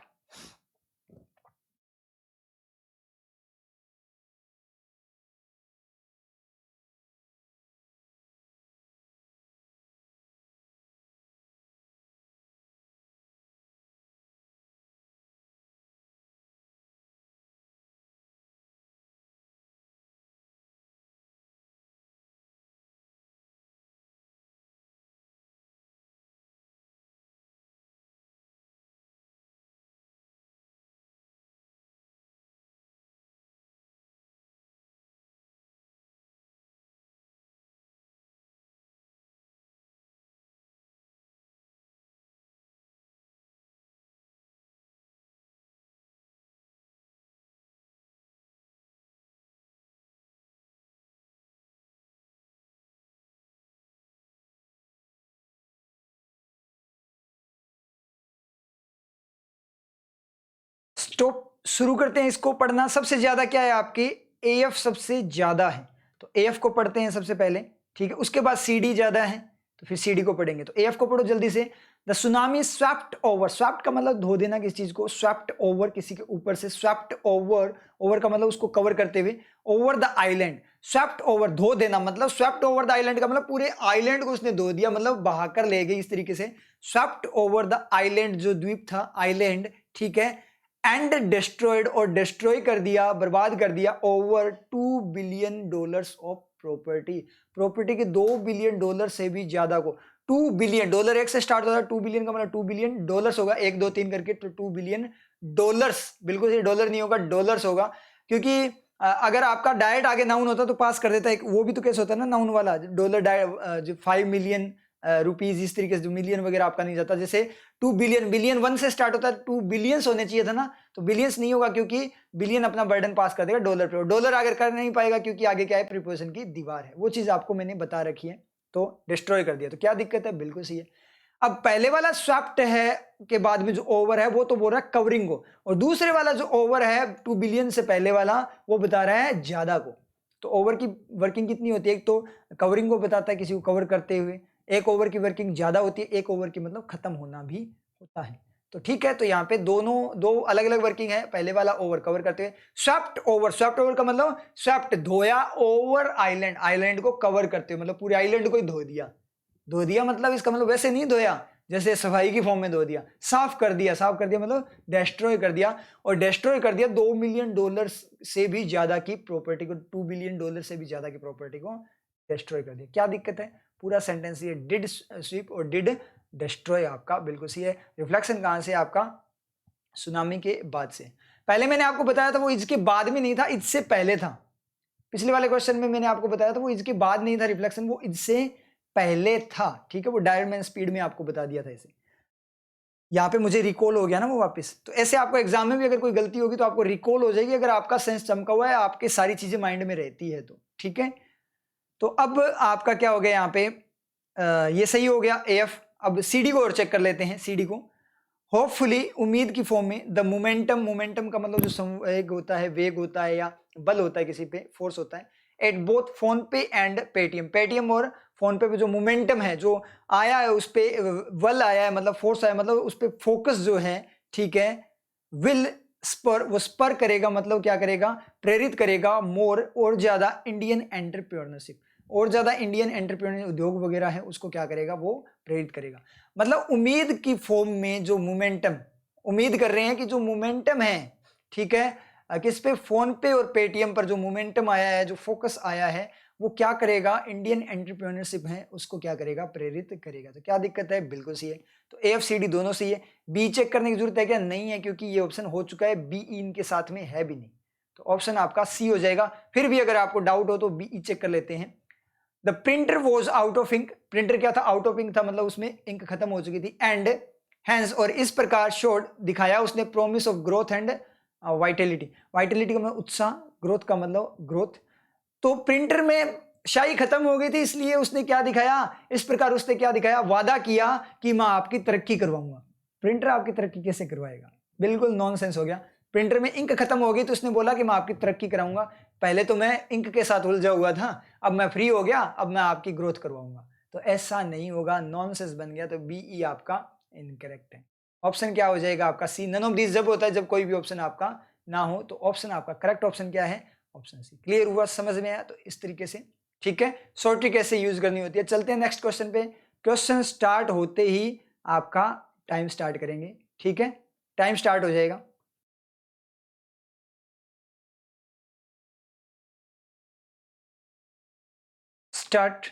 स्टॉप, शुरू करते हैं इसको पढ़ना। सबसे ज्यादा क्या है आपके, एएफ सबसे ज्यादा है, तो एएफ को पढ़ते हैं सबसे पहले, ठीक है, उसके बाद सीडी ज्यादा है, तो फिर सीडी को पढ़ेंगे, तो एएफ को पढ़ो जल्दी से। The tsunami swept over, swept का मतलब धो देना किसी चीज को, स्वैप्ट ओवर किसी के ऊपर से, स्वैप्ट ओवर, ओवर का मतलब उसको कवर करते हुए, over the island, swept over धो देना, मतलब स्वैप्ट ओवर द आइलैंड का मतलब पूरे आइलैंड को उसने धो दिया, मतलब बहाकर ले गई, इस तरीके से स्वैप्ट ओवर द आइलैंड, जो द्वीप था आइलैंड, ठीक है, एंड डिस्ट्रॉयड, और डिस्ट्रॉय कर दिया, बर्बाद कर दिया, over $2 billion of property, property के $2 बिलियन से भी ज्यादा को, 2 बिलियन डॉलर, एक से स्टार्ट होता है, 2 बिलियन का मतलब 2 बिलियन डॉलर्स होगा, 1 2 3 करके, तो 2 बिलियन डॉलर्स, बिल्कुल ये डॉलर नहीं होगा, डॉलर्स होगा, क्योंकि अगर आपका डायरेक्ट आगे नाउन होता तो पास कर देता है, वो भी तो केस होता है ना नाउन वाला, डॉलर जो 5 मिलियन रुपीज, इस तरीके से जो मिलियन वगैरह आपका नहीं जाता, जैसे 2 बिलियन, बिलियन 1 से स्टार्ट होता है, 2 बिलियंस होने चाहिए था ना, तो बिलियंस नहीं होगा क्योंकि बिलियन अपना बर्डन पास कर देगा डॉलर पे, डॉलर अगर कर नहीं पाएगा क्योंकि आगे क्या है, प्रीपोजिशन की दीवार है, वो चीज आपको मैंने बता रखी है, तो डिस्ट्रॉय कर दिया, तो क्या दिक्कत है, बिल्कुल सही है। अब पहले वाला स्वैप्ट है के बाद में जो ओवर है वो तो बोल रहा है कवरिंग को, और दूसरे वाला जो ओवर है 2 बिलियन से पहले वाला वो बता रहा है ज्यादा को। तो ओवर की वर्किंग कितनी होती है, एक तो कवरिंग को बताता है किसी को कवर करते हुए, एक ओवर की वर्किंग ज्यादा होती है, एक ओवर की मतलब खत्म होना भी होता है। तो ठीक है, तो यहाँ पे दोनों दो अलग अलग वर्किंग है, पहले वाला ओवर कवर करते हुए, स्वैप्ट ओवर, स्वैप्ट ओवर का मतलब स्वैप्ट धोया, ओवर आइलैंड, आइलैंड को कवर करते हुए, मतलब पूरे आइलैंड को ही धो दिया, धो दिया मतलब इसका मतलब वैसे नहीं धोया जैसे सफाई की फॉर्म में धो दिया, साफ कर दिया, साफ कर दिया मतलब डिस्ट्रॉय कर दिया, और डिस्ट्रॉय कर दिया 2 मिलियन डॉलर से भी ज्यादा की प्रॉपर्टी को, 2 बिलियन डॉलर से भी ज्यादा की प्रॉपर्टी को डिस्ट्रॉय कर दिया। क्या दिक्कत है, पूरा सेंटेंस ये डिड स्वीप और डिड डिस्ट्रॉय आपका बिल्कुल सही है। रिफ्लेक्शन कहां से, आपका सुनामी के बाद से। पहले मैंने आपको बताया था वो इसके बाद में नहीं था, इससे पहले था, पिछले वाले क्वेश्चन में मैंने आपको बताया था वो इसके बाद नहीं था रिफ्लेक्शन, वो इससे पहले था, ठीक है, वो डायरेक्ट मैंने स्पीड में आपको बता दिया था इसे, यहाँ पे मुझे रिकॉल हो गया ना वो वापस, तो ऐसे आपको एग्जाम में भी अगर कोई गलती होगी तो आपको रिकॉल हो जाएगी, अगर आपका सेंस चमका हुआ है, आपके सारी चीजें माइंड में रहती है तो, ठीक है। तो अब आपका क्या हो गया यहाँ पे, ये सही हो गया एफ। अब सीडी को और चेक कर लेते हैं, सीडी को होपफुली उम्मीद की फॉर्म में, द मोमेंटम, मोमेंटम का मतलब जो संवेग होता है, वेग होता है या बल होता है किसी पे, फोर्स होता है, एट बोथ फोन पे एंड पेटीएम, पेटीएम और फोन पे जो मोमेंटम है जो आया है उस पे बल आया है, मतलब फोर्स आया, मतलब उस पे फोकस जो है, ठीक है, विल स्पर, वो स्पर करेगा, मतलब क्या करेगा, प्रेरित करेगा मोर, और ज्यादा इंडियन एंटरप्रेन्योरशिप, और ज्यादा इंडियन एंटरप्रेन्योर उद्योग वगैरह है उसको क्या करेगा, वो प्रेरित करेगा। मतलब उम्मीद की फॉर्म में जो मोमेंटम, उम्मीद कर रहे हैं कि जो मोमेंटम है, ठीक है, किस पे, फोन पे और पेटीएम पर जो मोमेंटम आया है, जो फोकस आया है, वो क्या करेगा, इंडियन एंटरप्रेन्योरशिप है उसको क्या करेगा, प्रेरित करेगा। तो क्या दिक्कत है, बिल्कुल सही है। तो ए एफ सी डी दोनों सही है। बी चेक करने की जरूरत है क्या, नहीं है, क्योंकि ये ऑप्शन हो चुका है, बी ई इनके साथ में है भी नहीं, तो ऑप्शन आपका सी हो जाएगा। फिर भी अगर आपको डाउट हो तो बी ई चेक कर लेते हैं। The printer was out of ink, printer क्या था, आउट ऑफ इंक था, मतलब उसमें इंक खत्म हो चुकी थी, एंड हैंस, और इस प्रकार शोड, दिखाया उसने, promise of growth and vitality, vitality का मतलब उत्साह, ग्रोथ का मतलब ग्रोथ। तो प्रिंटर में शाही खत्म हो गई थी, इसलिए उसने क्या दिखाया, इस प्रकार उसने क्या दिखाया, वादा किया कि मैं आपकी तरक्की करवाऊंगा। प्रिंटर आपकी तरक्की कैसे करवाएगा, बिल्कुल नॉनसेंस हो गया। प्रिंटर में इंक खत्म हो गई तो उसने बोला कि मैं आपकी तरक्की कराऊंगा, पहले तो मैं इंक के साथ उलझा हुआ था, अब मैं फ्री हो गया, अब मैं आपकी ग्रोथ करवाऊंगा। तो ऐसा नहीं होगा, नॉनसेंस बन गया, तो बीई आपका इनकरेक्ट है। ऑप्शन क्या हो जाएगा आपका सी, नन ऑफ दिस जब होता है जब कोई भी ऑप्शन आपका ना हो, तो ऑप्शन आपका करेक्ट ऑप्शन क्या है, ऑप्शन सी। क्लियर हुआ, समझ में आया, तो इस तरीके से, ठीक है, शॉर्ट ट्रिक कैसे यूज करनी होती है। चलते हैं नेक्स्ट क्वेश्चन पे। क्वेश्चन स्टार्ट होते ही आपका टाइम स्टार्ट करेंगे, ठीक है, टाइम स्टार्ट हो जाएगा। स्टार्ट।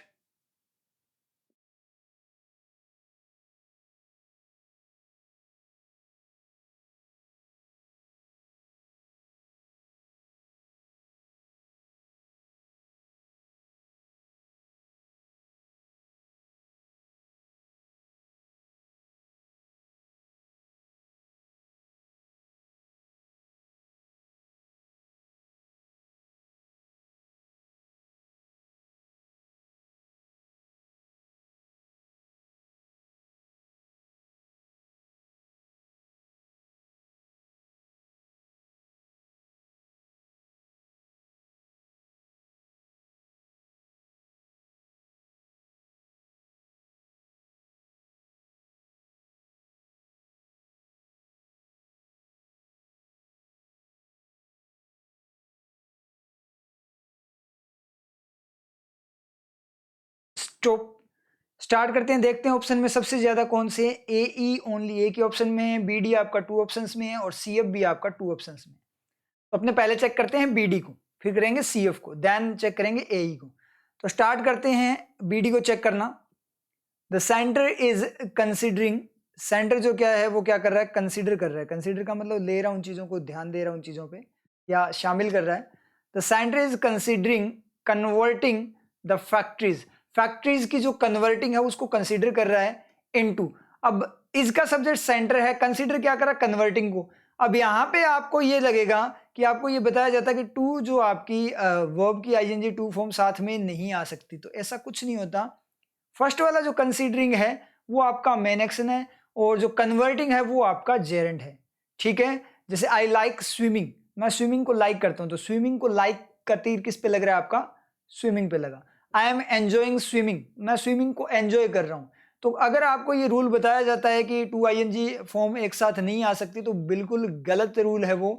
स्टॉप। स्टार्ट करते हैं, देखते हैं ऑप्शन में सबसे ज्यादा कौन से, ए ई ओनली ए के ऑप्शन में है, बी डी आपका 2 ऑप्शंस में है, और सी एफ भी आपका 2 ऑप्शंस में। तो अपने पहले चेक करते हैं बी डी को, फिर करेंगे सी एफ को, देन चेक करेंगे ए ई को। तो स्टार्ट करते हैं बी डी को चेक करना। The centre is considering, centre जो क्या है वो क्या कर रहा है, कंसिडर कर रहा है। कंसिडर का मतलब ले रहा उन चीज़ों को, ध्यान दे रहा उन चीज़ों पे या शामिल कर रहा है। The centre is considering converting the factories, factories की जो कन्वर्टिंग है उसको कंसिडर कर रहा है इनटू। अब इसका सब्जेक्ट सेंटर है, कंसिडर क्या कर रहा है, कन्वर्टिंग को। अब यहाँ पे आपको ये लगेगा कि आपको ये बताया जाता है कि टू जो आपकी वर्ब की आईएनजी टू फॉर्म साथ में नहीं आ सकती, तो ऐसा कुछ नहीं होता। फर्स्ट वाला जो कंसीडरिंग है वो आपका मेन एक्शन है और जो कन्वर्टिंग है वो आपका जेरेंड है, ठीक है। जैसे आई लाइक स्विमिंग, मैं स्विमिंग को लाइक करता हूं, तो स्विमिंग को लाइक का तीर किस पे लग रहा है, आपका स्विमिंग पे लगा। आई एम एंजॉइंग स्विमिंग, मैं स्विमिंग को एंजॉय कर रहा हूं। तो अगर आपको ये रूल बताया जाता है कि टू आईएनजी फॉर्म एक साथ नहीं आ सकती, तो बिल्कुल गलत रूल है वो,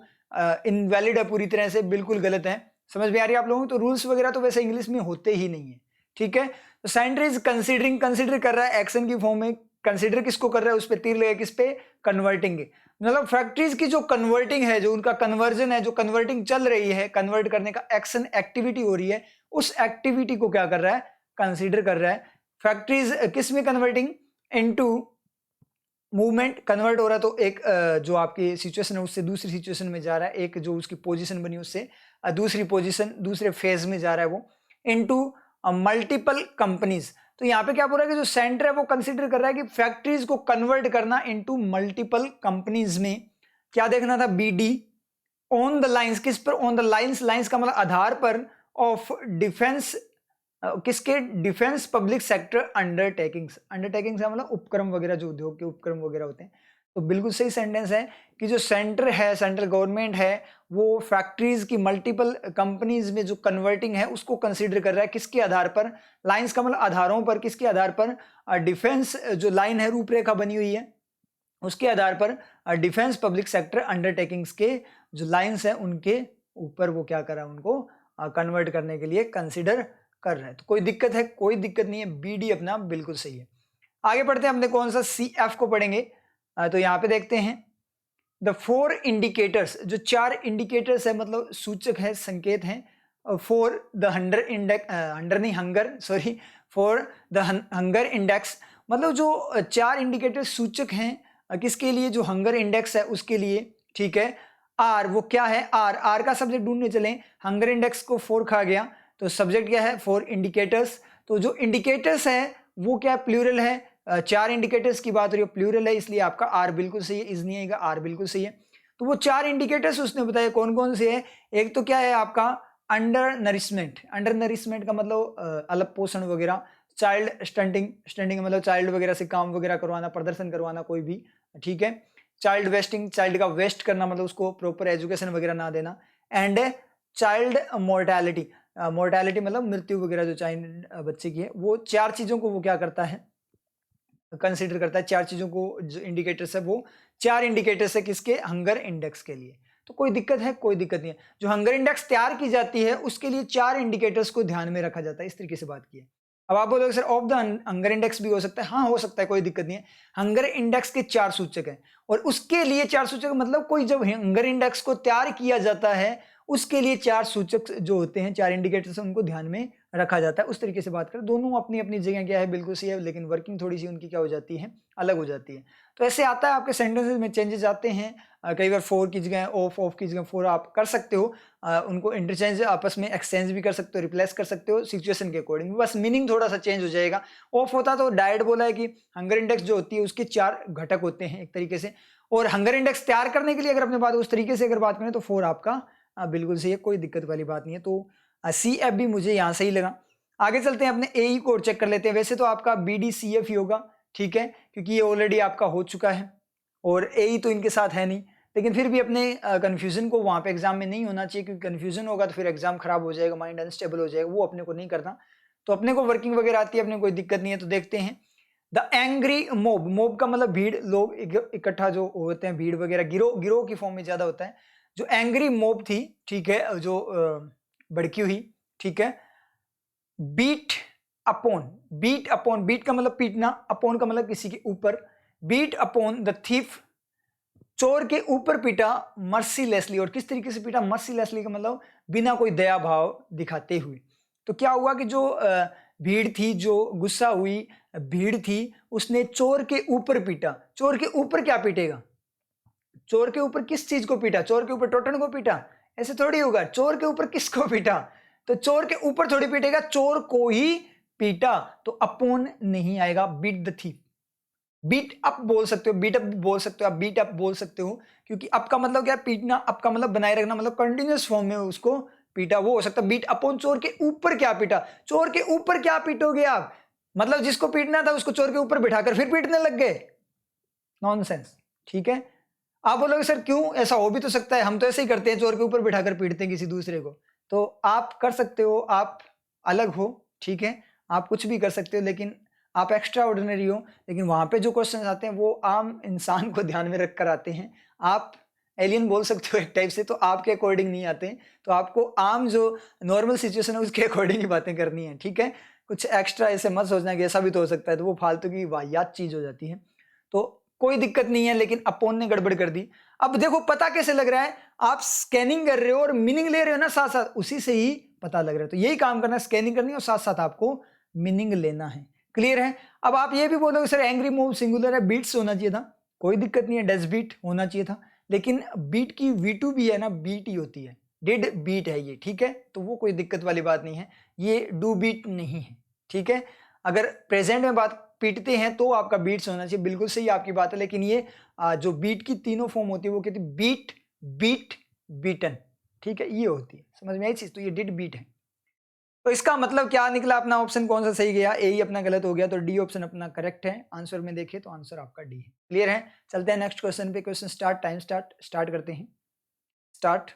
इनवैलिड है, पूरी तरह से बिल्कुल गलत है। समझ में आ रही है आप लोगों को? तो रूल्स वगैरह तो वैसे इंग्लिश में होते ही नहीं है, ठीक है। तो सेंटर इज कंसीडरिंग, कंसीडर कर रहा है एक्शन की फॉर्म में, कंसीडर किसको कर रहा है, उस पर तीर लगेगा, किस पे, कन्वर्टिंग के। मतलब फैक्ट्रीज की जो कन्वर्टिंग है, जो उनका कन्वर्जन है, जो कन्वर्टिंग चल रही है, कन्वर्ट करने का एक्शन एक्टिविटी हो रही है, उस एक्टिविटी को क्या कर रहा है, कंसीडर कर रहा है। फैक्ट्रीज किस में कन्वर्टिंग, इनटू मूवमेंट, कन्वर्ट हो रहा है तो एक जो आपकी सिचुएशन है उससे दूसरी सिचुएशन में जा रहा है, एक जो उसकी पोजीशन बनी उससे दूसरी पोजीशन, दूसरे फेज में जा रहा है वो, इनटू मल्टीपल कंपनीज। तो यहाँ पे क्या बोल रहा है कि जो सेंटर है वो कंसीडर कर रहा है कि फैक्ट्रीज को कन्वर्ट करना इनटू मल्टीपल कंपनीज में। क्या देखना था, बीडी ऑन द लाइंस, किस पर, ऑन द लाइंस, लाइंस का मतलब आधार पर, ऑफ डिफेंस, किसके, defence public sector undertakings, undertakings का मतलब उपक्रम वगैरह, जो उद्योग के उपक्रम वगैरह होते हैं। तो बिल्कुल सही सेंटेंस है कि जो सेंटर है, सेंट्रल गवर्नमेंट है, वो फैक्ट्रीज की मल्टीपल कंपनीज में जो कन्वर्टिंग है उसको कंसीडर कर रहा है, किसके आधार पर, लाइंस का मतलब आधारों पर, किसके आधार पर, डिफेंस जो लाइन है, रूपरेखा बनी हुई है, उसके आधार पर डिफेंस पब्लिक सेक्टर अंडरटेकिंग्स के जो लाइंस है उनके ऊपर वो क्या कर रहा है, उनको कन्वर्ट करने के लिए कंसीडर कर रहे हैं। तो कोई दिक्कत है, कोई दिक्कत नहीं है, बीडी अपना बिल्कुल सही है। आगे बढ़ते हैं, हमने कौन सा, सी एफ को पढ़ेंगे। तो यहाँ पे देखते हैं द फोर इंडिकेटर्स, जो चार इंडिकेटर्स है, मतलब सूचक है, संकेत हैं, for the hunger index, hunger नहीं, hunger, sorry, for the hunger index, मतलब जो चार इंडिकेटर सूचक हैं किसके लिए, जो हंगर इंडेक्स है उसके लिए, ठीक है। आर, वो क्या है, आर, आर का सब्जेक्ट ढूंढने चले, हंगर इंडेक्स को 4 खा गया, तो सब्जेक्ट क्या है, 4 इंडिकेटर्स। तो जो इंडिकेटर्स है वो क्या, प्लूरल है, चार इंडिकेटर्स की बात हो रही है, प्लूरल है, इसलिए आपका आर बिल्कुल सही है, इज नहीं आएगा, आर बिल्कुल सही है। तो वो चार इंडिकेटर्स उसने बताया कौन कौन से है। एक तो क्या है आपका अंडर नरिशमेंट, अंडर नरिशमेंट का मतलब अल्प पोषण वगैरह, चाइल्ड स्टंटिंग, स्टंटिंग मतलब चाइल्ड वगैरह से काम वगैरह करवाना, प्रदर्शन करवाना कोई भी, ठीक है। चाइल्ड वेस्टिंग, चाइल्ड का वेस्ट करना, मतलब उसको प्रॉपर एजुकेशन वगैरह ना देना। एंड चाइल्ड मोर्टेलिटी, मोर्टेलिटी मतलब मृत्यु वगैरह जो चाइल्ड बच्चे की है, वो चार चीजों को वो क्या करता है, कंसीडर करता है। चार चीजों को जो इंडिकेटर्स है वो चार इंडिकेटर्स है, किसके, हंगर इंडेक्स के लिए। तो कोई दिक्कत है, कोई दिक्कत नहीं है। जो हंगर इंडेक्स तैयार की जाती है उसके लिए चार इंडिकेटर्स को ध्यान में रखा जाता है, इस तरीके से बात की है। अब आप बोलोगे sir of the hunger index भी हो सकता है, हाँ हो सकता है, कोई दिक्कत नहीं है। हंगर इंडेक्स के चार सूचक हैं और उसके लिए चार सूचक, मतलब कोई जब हंगर इंडेक्स को तैयार किया जाता है उसके लिए चार सूचक जो होते हैं, चार इंडिकेटर्स, उनको ध्यान में रखा जाता है। उस तरीके से बात करें, दोनों अपनी अपनी जगह क्या है, बिल्कुल सही है, लेकिन वर्किंग थोड़ी सी उनकी क्या हो जाती है, अलग हो जाती है। तो ऐसे आता है, आपके सेंटेंसेस में चेंजेस आते हैं, कई बार 4 की जगह ऑफ, ऑफ की जगह 4 आप कर सकते हो, उनको इंटरचेंज आपस में एक्सचेंज भी कर सकते हो, रिप्लेस कर सकते हो सिचुएशन के अकॉर्डिंग, बस मीनिंग थोड़ा सा चेंज हो जाएगा। ऑफ होता तो डायरेक्ट बोला है कि हंगर इंडेक्स जो होती है उसके चार घटक होते हैं एक तरीके से, और हंगर इंडेक्स तैयार करने के लिए अगर अपने बात उस तरीके से अगर बात करें तो 4 आपका बिल्कुल सही है, कोई दिक्कत वाली बात नहीं है। तो सी एफ भी मुझे यहाँ सही लगा। आगे चलते हैं, अपने ए ई को चेक कर लेते हैं। वैसे तो आपका बी डी सी एफ ही होगा, ठीक है, क्योंकि ये ऑलरेडी आपका हो चुका है और ए ई तो इनके साथ है नहीं, लेकिन फिर भी अपने कन्फ्यूजन को वहाँ पे एग्जाम में नहीं होना चाहिए, क्योंकि कन्फ्यूजन होगा तो फिर एग्जाम खराब हो जाएगा, माइंड अनस्टेबल हो जाएगा, वो अपने को नहीं करना। तो अपने को वर्किंग वगैरह आती है, अपने कोई दिक्कत नहीं है। तो देखते हैं, द एंग्री मोब, मोब का मतलब भीड़, लोग इकट्ठा जो होते हैं, भीड़ वगैरह, गिरोह, गिरोह की फॉर्म में ज्यादा होता है। जो एंग्री मोब थी, ठीक है, जो भड़की हुई, ठीक है, beat upon, beat upon, beat का मतलब पीटना, अपॉन का मतलब किसी के ऊपर, बीट अपॉन द थीफ, चोर के ऊपर पीटा, मर्सीलेसली, और किस तरीके से पीटा, मर्सीलेसली का मतलब बिना कोई दया भाव दिखाते हुए। तो क्या हुआ कि जो भीड़ थी जो गुस्सा हुई, भीड़ थी, उसने चोर के ऊपर पीटा। चोर के ऊपर क्या पीटेगा? चोर के ऊपर किस चीज को पीटा? चोर के ऊपर टोटन को पीटा? ऐसे थोड़ी होगा। चोर के ऊपर किसको पीटा? तो चोर के ऊपर थोड़ी पीटेगा, चोर को ही पीटा, तो अपॉन नहीं आएगा। Beat the thief. Beat up बोल सकते हो, बीट अप बोल सकते हो, आप बीट अप बोल सकते हो, क्योंकि अप का मतलब क्या है? पीटना। अप का मतलब बनाए रखना, मतलब कंटिन्यूअस फॉर्म में उसको पीटा, वो हो सकता है बीट अपॉन। चोर के ऊपर क्या पीटा? चोर के ऊपर क्या पीटोगे आप? मतलब जिसको पीटना था उसको चोर के ऊपर बिठाकर फिर पीटने लग गए। नॉनसेंस। ठीक है, आप बोलोगे सर क्यों? ऐसा हो भी तो सकता है, हम तो ऐसे ही करते हैं, चोर के ऊपर बिठाकर पीटते हैं किसी दूसरे को। तो आप कर सकते हो, आप अलग हो, ठीक है, आप कुछ भी कर सकते हो, लेकिन आप एक्स्ट्रा ऑर्डिनरी हो। लेकिन वहां पे जो क्वेश्चन आते हैं वो आम इंसान को ध्यान में रखकर आते हैं। आप एलियन बोल सकते हो एक टाइप से, तो आपके अकॉर्डिंग नहीं आते हैं। तो आपको आम जो नॉर्मल सिचुएशन है उसके अकॉर्डिंग ही बातें करनी है, ठीक है। कुछ एक्स्ट्रा ऐसे मत सोचना कि ऐसा भी तो हो सकता है, तो वो फालतू की वाहियात चीज हो जाती है। तो कोई दिक्कत नहीं है, लेकिन अपोन ने गड़बड़ कर दी। अब देखो पता कैसे लग रहा है? आप स्कैनिंग कर रहे हो और मीनिंग ले रहे हो ना साथ साथ, उसी से ही पता लग रहा है। तो यही काम करना है, स्कैनिंग करनी है और साथ साथ आपको मीनिंग लेना है। क्लियर है? अब आप ये भी बोलोगे सर एंग्री मूव सिंगुलर है, बीट्स होना चाहिए था। कोई दिक्कत नहीं है, डज बीट होना चाहिए था, लेकिन बीट की V2 भी है ना, बीट ही होती है, डिड बीट है ये, ठीक है। तो वो कोई दिक्कत वाली बात नहीं है, ये डू बीट नहीं है, ठीक है। अगर प्रेजेंट में बात पीटते हैं तो आपका बीट्स होना चाहिए, बिल्कुल सही आपकी बात है। लेकिन ये जो बीट की तीनों फॉर्म होती है वो कहती है बीट, बीट, बीटन, ठीक है, ये होती है। समझ में आई चीज? तो ये डिड बीट है। तो इसका मतलब क्या निकला? अपना ऑप्शन कौन सा सही गया? ए ही अपना गलत हो गया, तो डी ऑप्शन अपना करेक्ट है। आंसर में देखें तो आंसर आपका डी है। क्लियर है? चलते हैं नेक्स्ट क्वेश्चन पे। क्वेश्चन स्टार्ट, टाइम स्टार्ट करते हैं। स्टार्ट।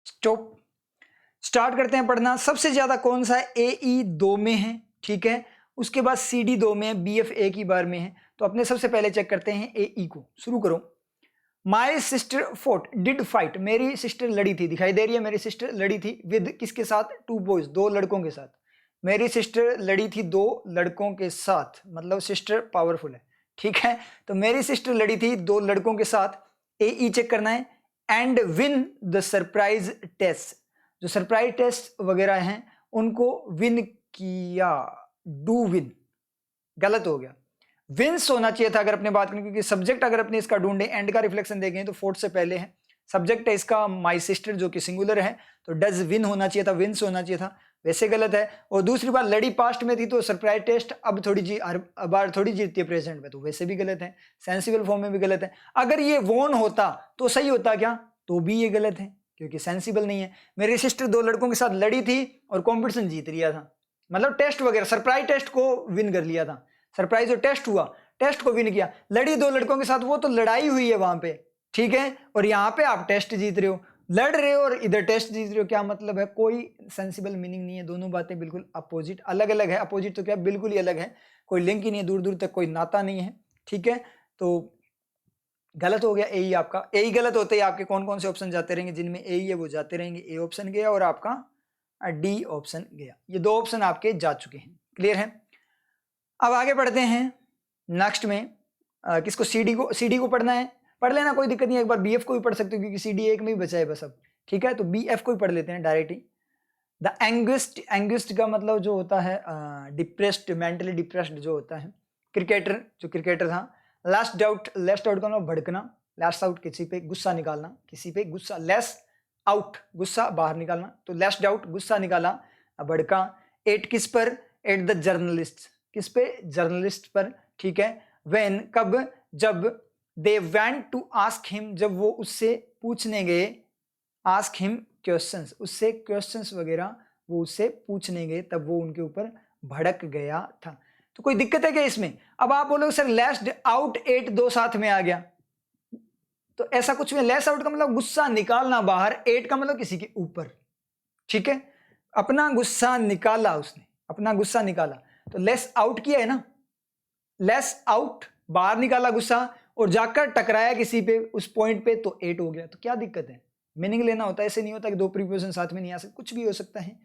स्टॉप। स्टार्ट करते हैं पढ़ना। सबसे ज्यादा कौन सा है? ए ई 2 में है, ठीक है। उसके बाद सी डी 2 में है, बी एफ एक ही बार में है। तो अपने सबसे पहले चेक करते हैं ए ई को। शुरू करो। My sister fort did fight, मेरी सिस्टर लड़ी थी, दिखाई दे रही है, मेरी सिस्टर लड़ी थी विद किसके साथ? 2 बॉयज, 2 लड़कों के साथ। मेरी सिस्टर लड़ी थी 2 लड़कों के साथ, मतलब सिस्टर पावरफुल है, ठीक है। तो मेरी सिस्टर लड़ी थी 2 लड़कों के साथ। ए ई चेक करना है। And win the surprise test, जो सरप्राइज टेस्ट वगैरह हैं उनको विन किया। डू विन गलत हो गया, विंस होना चाहिए था अगर अपने बात करें, क्योंकि सब्जेक्ट अगर अपने इसका ढूंढे, एंड का रिफ्लेक्शन देखें तो फोर्थ से पहले है। सब्जेक्ट है इसका माई सिस्टर जो कि सिंगुलर है, तो डज विन होना चाहिए था, विंस होना चाहिए था, वैसे गलत है। और दूसरी बात, लड़ी पास्ट में थी तो सरप्राइज टेस्ट अब थोड़ी जी हर बार थोड़ी जीतती है प्रेजेंट में, तो वैसे भी गलत है। सेंसिबल फॉर्म में भी गलत है। अगर ये वोन होता तो सही होता क्या? तो भी ये गलत है क्योंकि सेंसिबल नहीं है। मेरी सिस्टर 2 लड़कों के साथ लड़ी थी और कॉम्पिटिशन जीत लिया था, मतलब टेस्ट वगैरह सरप्राइज टेस्ट को विन कर लिया था। सरप्राइज जो टेस्ट हुआ, टेस्ट को विन किया। लड़ी 2 लड़कों के साथ, वो तो लड़ाई हुई है वहां पे, ठीक है। और यहाँ पे आप टेस्ट जीत रहे हो, लड़ रहे हो और इधर टेस्ट जीत रहे हो, क्या मतलब है? कोई सेंसिबल मीनिंग नहीं है। दोनों बातें बिल्कुल अपोजिट, अलग अलग है। अपोजिट तो क्या, बिल्कुल ही अलग है, कोई लिंक ही नहीं है, दूर दूर तक कोई नाता नहीं है, ठीक है। तो गलत हो गया ए ही आपका। ए ही गलत होते ही आपके कौन कौन से ऑप्शन जाते रहेंगे? जिनमें ए ही है वो जाते रहेंगे। ए ऑप्शन गया और आपका डी ऑप्शन गया। ये 2 ऑप्शन आपके जा चुके हैं। क्लियर है? अब आगे बढ़ते हैं नेक्स्ट में। किसको? सी डी को पढ़ना है, पढ़ लेना, कोई दिक्कत नहीं है। एक बार बी एफ को भी पढ़ सकते हो क्योंकि सी डी एक में ही बचा है बस अब, ठीक है। तो बी एफ को भी पढ़ लेते हैं डायरेक्ट ही। द एंग्विस्ट, एंग्विस्ट का मतलब जो होता है डिप्रेस्ड, मेंटली डिप्रेस्ड जो होता है। क्रिकेटर, जो क्रिकेटर था। लास्ट डाउट, लेस्ट आउट का मतलब भड़कना, लास्ट आउट किसी पे गुस्सा निकालना, किसी पे गुस्सा, लेस आउट गुस्सा बाहर निकालना, तो लेस्ट आउट गुस्सा निकाला, भड़का। एट किस पर? एट द जर्नलिस्ट, किस पे, जर्नलिस्ट पर, ठीक है। व्हेन, कब, जब, they went to ask him, जब वो उससे पूछने गए, आस्क हिम क्वेश्चंस, उससे क्वेश्चंस वगैरह वो उससे पूछने गए, तब वो उनके ऊपर भड़क गया था। तो कोई दिक्कत है क्या इसमें? अब आप बोलोगे सर लैश्ड आउट एट दो साथ में आ गया, तो ऐसा कुछ में, लैश आउट का मतलब गुस्सा निकालना बाहर, एट का मतलब किसी के ऊपर, ठीक है। अपना गुस्सा निकाला उसने, अपना गुस्सा निकाला, तो लेस आउट किया है ना, लेस आउट, बाहर निकाला गुस्सा और जाकर टकराया किसी पे, उस पॉइंट पे, तो एट हो गया। तो क्या दिक्कत है? मीनिंग लेना होता है, ऐसे नहीं होता कि दो प्रीपोजिशन साथ में नहीं आ सकते, कुछ भी हो सकता है,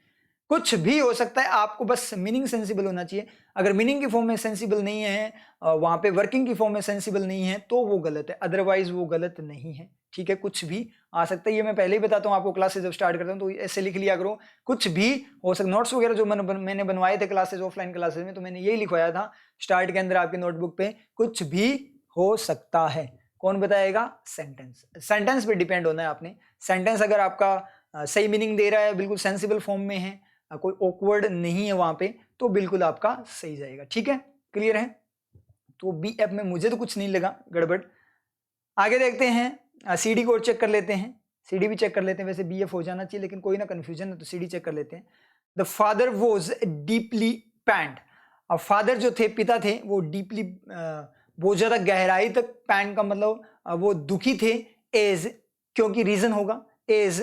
कुछ भी हो सकता है, आपको बस मीनिंग सेंसिबल होना चाहिए। अगर मीनिंग की फॉर्म में सेंसिबल नहीं है, वहां पे वर्किंग की फॉर्म में सेंसिबल नहीं है, तो वो गलत है, अदरवाइज वो गलत नहीं है, ठीक है। कुछ भी आ सकता है, ये मैं पहले ही बताता हूँ आपको, क्लासेस जब स्टार्ट करता हूँ तो ऐसे लिख लिया करो, कुछ भी हो सकता। नोट्स वगैरह जो मैंने बनवाए थे क्लासेस, ऑफलाइन क्लासेस में, तो मैंने यही लिखवाया था स्टार्ट के अंदर आपके नोटबुक पे, कुछ भी हो सकता है। कौन बताएगा? सेंटेंस, सेंटेंस पे डिपेंड होना है आपने। सेंटेंस अगर आपका सही मीनिंग दे रहा है, बिल्कुल सेंसिबल फॉर्म में है, कोई ऑकवर्ड नहीं है वहां पे, तो बिल्कुल आपका सही जाएगा, ठीक है। क्लियर है? तो बी एफ में मुझे तो कुछ नहीं लगा गड़बड़। आगे देखते हैं, सीडी को चेक कर लेते हैं, सीडी भी चेक कर लेते हैं, वैसे बी एफ हो जाना चाहिए लेकिन कोई ना कंफ्यूजन है तो सीडी चेक कर लेते हैं। The father was deeply panned, अब फादर जो थे, पिता थे, वो डीपली, बहुत ज्यादा गहराई तक, पैंड का मतलब वो दुखी थे, एज, क्योंकि रीजन होगा, एज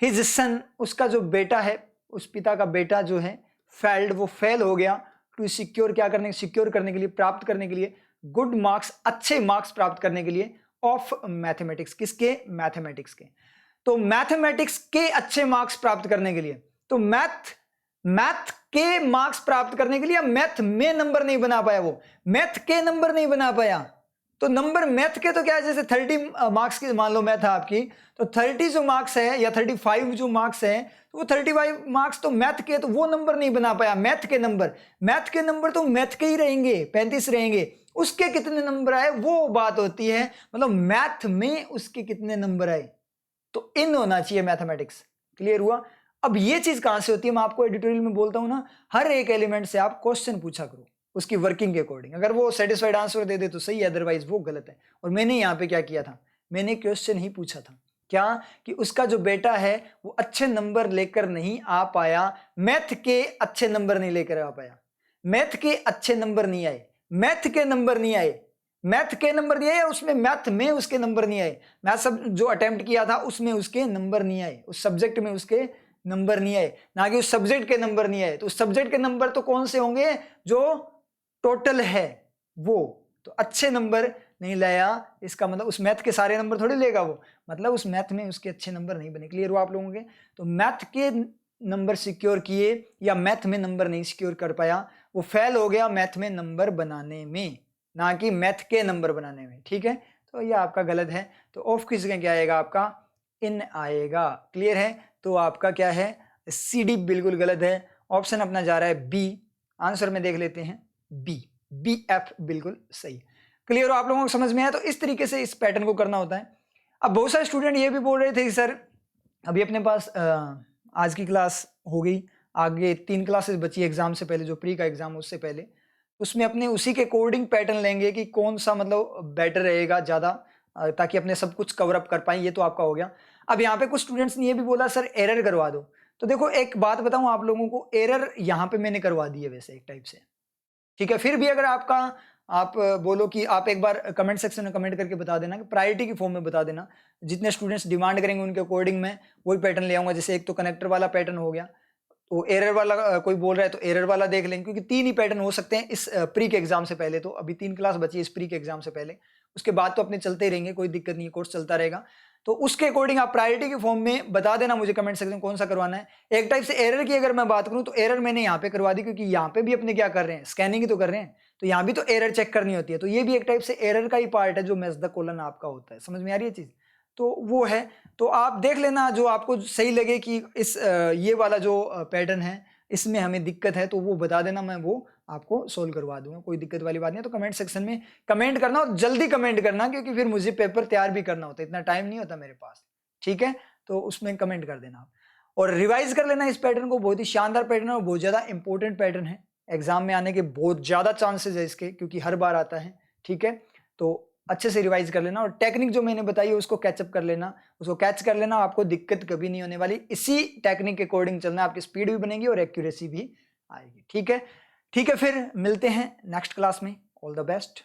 हिज सन, उसका जो बेटा है, उस पिता का बेटा जो है, फेल्ड, वो फेल हो गया, टू सिक्योर, क्या करने, सिक्योर करने के लिए, प्राप्त करने के लिए, गुड मार्क्स, अच्छे मार्क्स प्राप्त करने के लिए, ऑफ मैथमेटिक्स, किसके? मैथमेटिक्स के। तो मैथमेटिक्स के अच्छे मार्क्स प्राप्त करने के लिए, तो मैथ के मार्क्स प्राप्त करने के लिए, मैथ में नंबर नहीं बना पाया, वो मैथ के नंबर नहीं बना पाया, तो नंबर मैथ के तो क्या है, जैसे 30 मार्क्स की मान लो मैथ है आपकी, तो 30 जो मार्क्स है या 35 जो मार्क्स है, तो वो 35 मार्क्स तो मैथ के, तो वो नंबर नहीं बना पाया, मैथ के नंबर, मैथ के नंबर तो मैथ के ही रहेंगे, 35 रहेंगे, उसके कितने नंबर आए वो बात होती है, मतलब मैथ में उसके कितने नंबर आए, तो इन होना चाहिए मैथमेटिक्स। क्लियर हुआ? अब ये चीज कहां से होती है, मैं आपको एडिटोरियल में बोलता हूं ना, हर एक एलिमेंट से आप क्वेश्चन पूछा करो उसकी वर्किंग के अकॉर्डिंग, अगर वो सेटिस्फाइड आंसर दे दे तो सही है, अदरवाइज वो गलत है। और मैंने यहाँ पे क्या किया था, मैंने क्वेश्चन ही पूछा था, क्या कि उसका जो बेटा है वो अच्छे नंबर लेकर नहीं आ पाया, मैथ के अच्छे नंबर नहीं लेकर आ पाया, मैथ के अच्छे नंबर नहीं आए, मैथ के नंबर नहीं आए, मैथ के नंबर नहीं आए, उसमें मैथ में उसके नंबर नहीं आए, मैथ सब जो अटेम्प्ट किया था उसमें उसके नंबर नहीं आए, उस सब्जेक्ट में उसके नंबर नहीं आए, ना कि उस सब्जेक्ट के नंबर नहीं आए। तो उस सब्जेक्ट के नंबर तो कौन से होंगे, जो टोटल है वो, तो अच्छे नंबर नहीं लाया, इसका मतलब उस मैथ के सारे नंबर थोड़ी लेगा वो, मतलब उस मैथ में उसके अच्छे नंबर नहीं बने। क्लियर हुआ आप लोगों के? तो मैथ के नंबर सिक्योर किए या मैथ में नंबर नहीं सिक्योर कर पाया, वो फेल हो गया मैथ में नंबर बनाने में, ना कि मैथ के नंबर बनाने में, ठीक है। तो ये आपका गलत है, तो ऑफ किस का क्या आएगा, आपका इन आएगा। क्लियर है? तो आपका क्या है, सी डी बिल्कुल गलत है, ऑप्शन अपना जा रहा है बी, आंसर में देख लेते हैं बी, बी एफ बिल्कुल सही। क्लियर हो आप लोगों को, समझ में आया? तो इस तरीके से इस पैटर्न को करना होता है। अब बहुत सारे स्टूडेंट ये भी बोल रहे थे कि सर अभी अपने पास आज की क्लास हो गई, आगे 3 क्लासेस बची एग्जाम से पहले, जो प्री का एग्जाम उससे पहले, उसमें अपने उसी के कोडिंग पैटर्न लेंगे कि कौन सा मतलब बेटर रहेगा ज्यादा, ताकि अपने सब कुछ कवर अप कर पाए। ये तो आपका हो गया। अब यहाँ पे कुछ स्टूडेंट्स ने ये भी बोला सर एरर करवा दो, तो देखो एक बात बताऊं आप लोगों को, एरर यहाँ पे मैंने करवा दी है वैसे एक टाइप से, ठीक है। फिर भी अगर आप बोलो कि आप एक बार कमेंट सेक्शन में कमेंट करके बता देना कि प्रायोरिटी की फॉर्म में बता देना, जितने स्टूडेंट्स डिमांड करेंगे उनके अकॉर्डिंग में वही पैटर्न ले आऊंगा। जैसे एक तो कनेक्टर वाला पैटर्न हो गया, तो एरर वाला कोई बोल रहा है तो एरर वाला देख लेंगे, क्योंकि 3 ही पैटर्न हो सकते हैं इस प्री के एग्जाम से पहले। तो अभी 3 क्लास बची है इस प्री के एग्जाम से पहले, उसके बाद तो अपने चलते ही रहेंगे, कोई दिक्कत नहीं है, कोर्स चलता रहेगा। तो उसके अकॉर्डिंग आप प्रायोरिटी के फॉर्म में बता देना मुझे कमेंट सेक्शन में कौन सा करवाना है। एक टाइप से एरर की अगर मैं बात करूं तो एरर मैंने यहाँ पे करवा दी, क्योंकि यहाँ पे भी अपने क्या कर रहे हैं, स्कैनिंग ही तो कर रहे हैं, तो यहाँ भी तो एरर चेक करनी होती है। तो ये भी एक टाइप से एरर का ही पार्ट है जो मैच द कॉलन आपका होता है। समझ में आ रही है चीज? तो वो है, तो आप देख लेना जो आपको सही लगे कि इस ये वाला जो पैटर्न है इसमें हमें दिक्कत है, तो वो बता देना, मैं वो आपको सोल्व करवा दूंगा, कोई दिक्कत वाली बात नहीं है। तो कमेंट सेक्शन में कमेंट करना और जल्दी कमेंट करना, क्योंकि फिर मुझे पेपर तैयार भी करना होता है, इतना टाइम नहीं होता मेरे पास, ठीक है। तो उसमें कमेंट कर देना आप। और रिवाइज कर लेना इस पैटर्न को, बहुत ही शानदार पैटर्न है और बहुत ज़्यादा इंपॉर्टेंट पैटर्न है, एग्जाम में आने के बहुत ज़्यादा चांसेस है इसके, क्योंकि हर बार आता है। ठीक है, तो अच्छे से रिवाइज कर लेना और टेक्निक जो मैंने बताई है उसको कैचअप कर लेना, उसको कैच कर लेना, आपको दिक्कत कभी नहीं होने वाली। इसी टेक्निक के अकॉर्डिंग चलना, आपकी स्पीड भी बनेगी और एक्यूरेसी भी आएगी। ठीक है, ठीक है, फिर मिलते हैं नेक्स्ट क्लास में। All the best.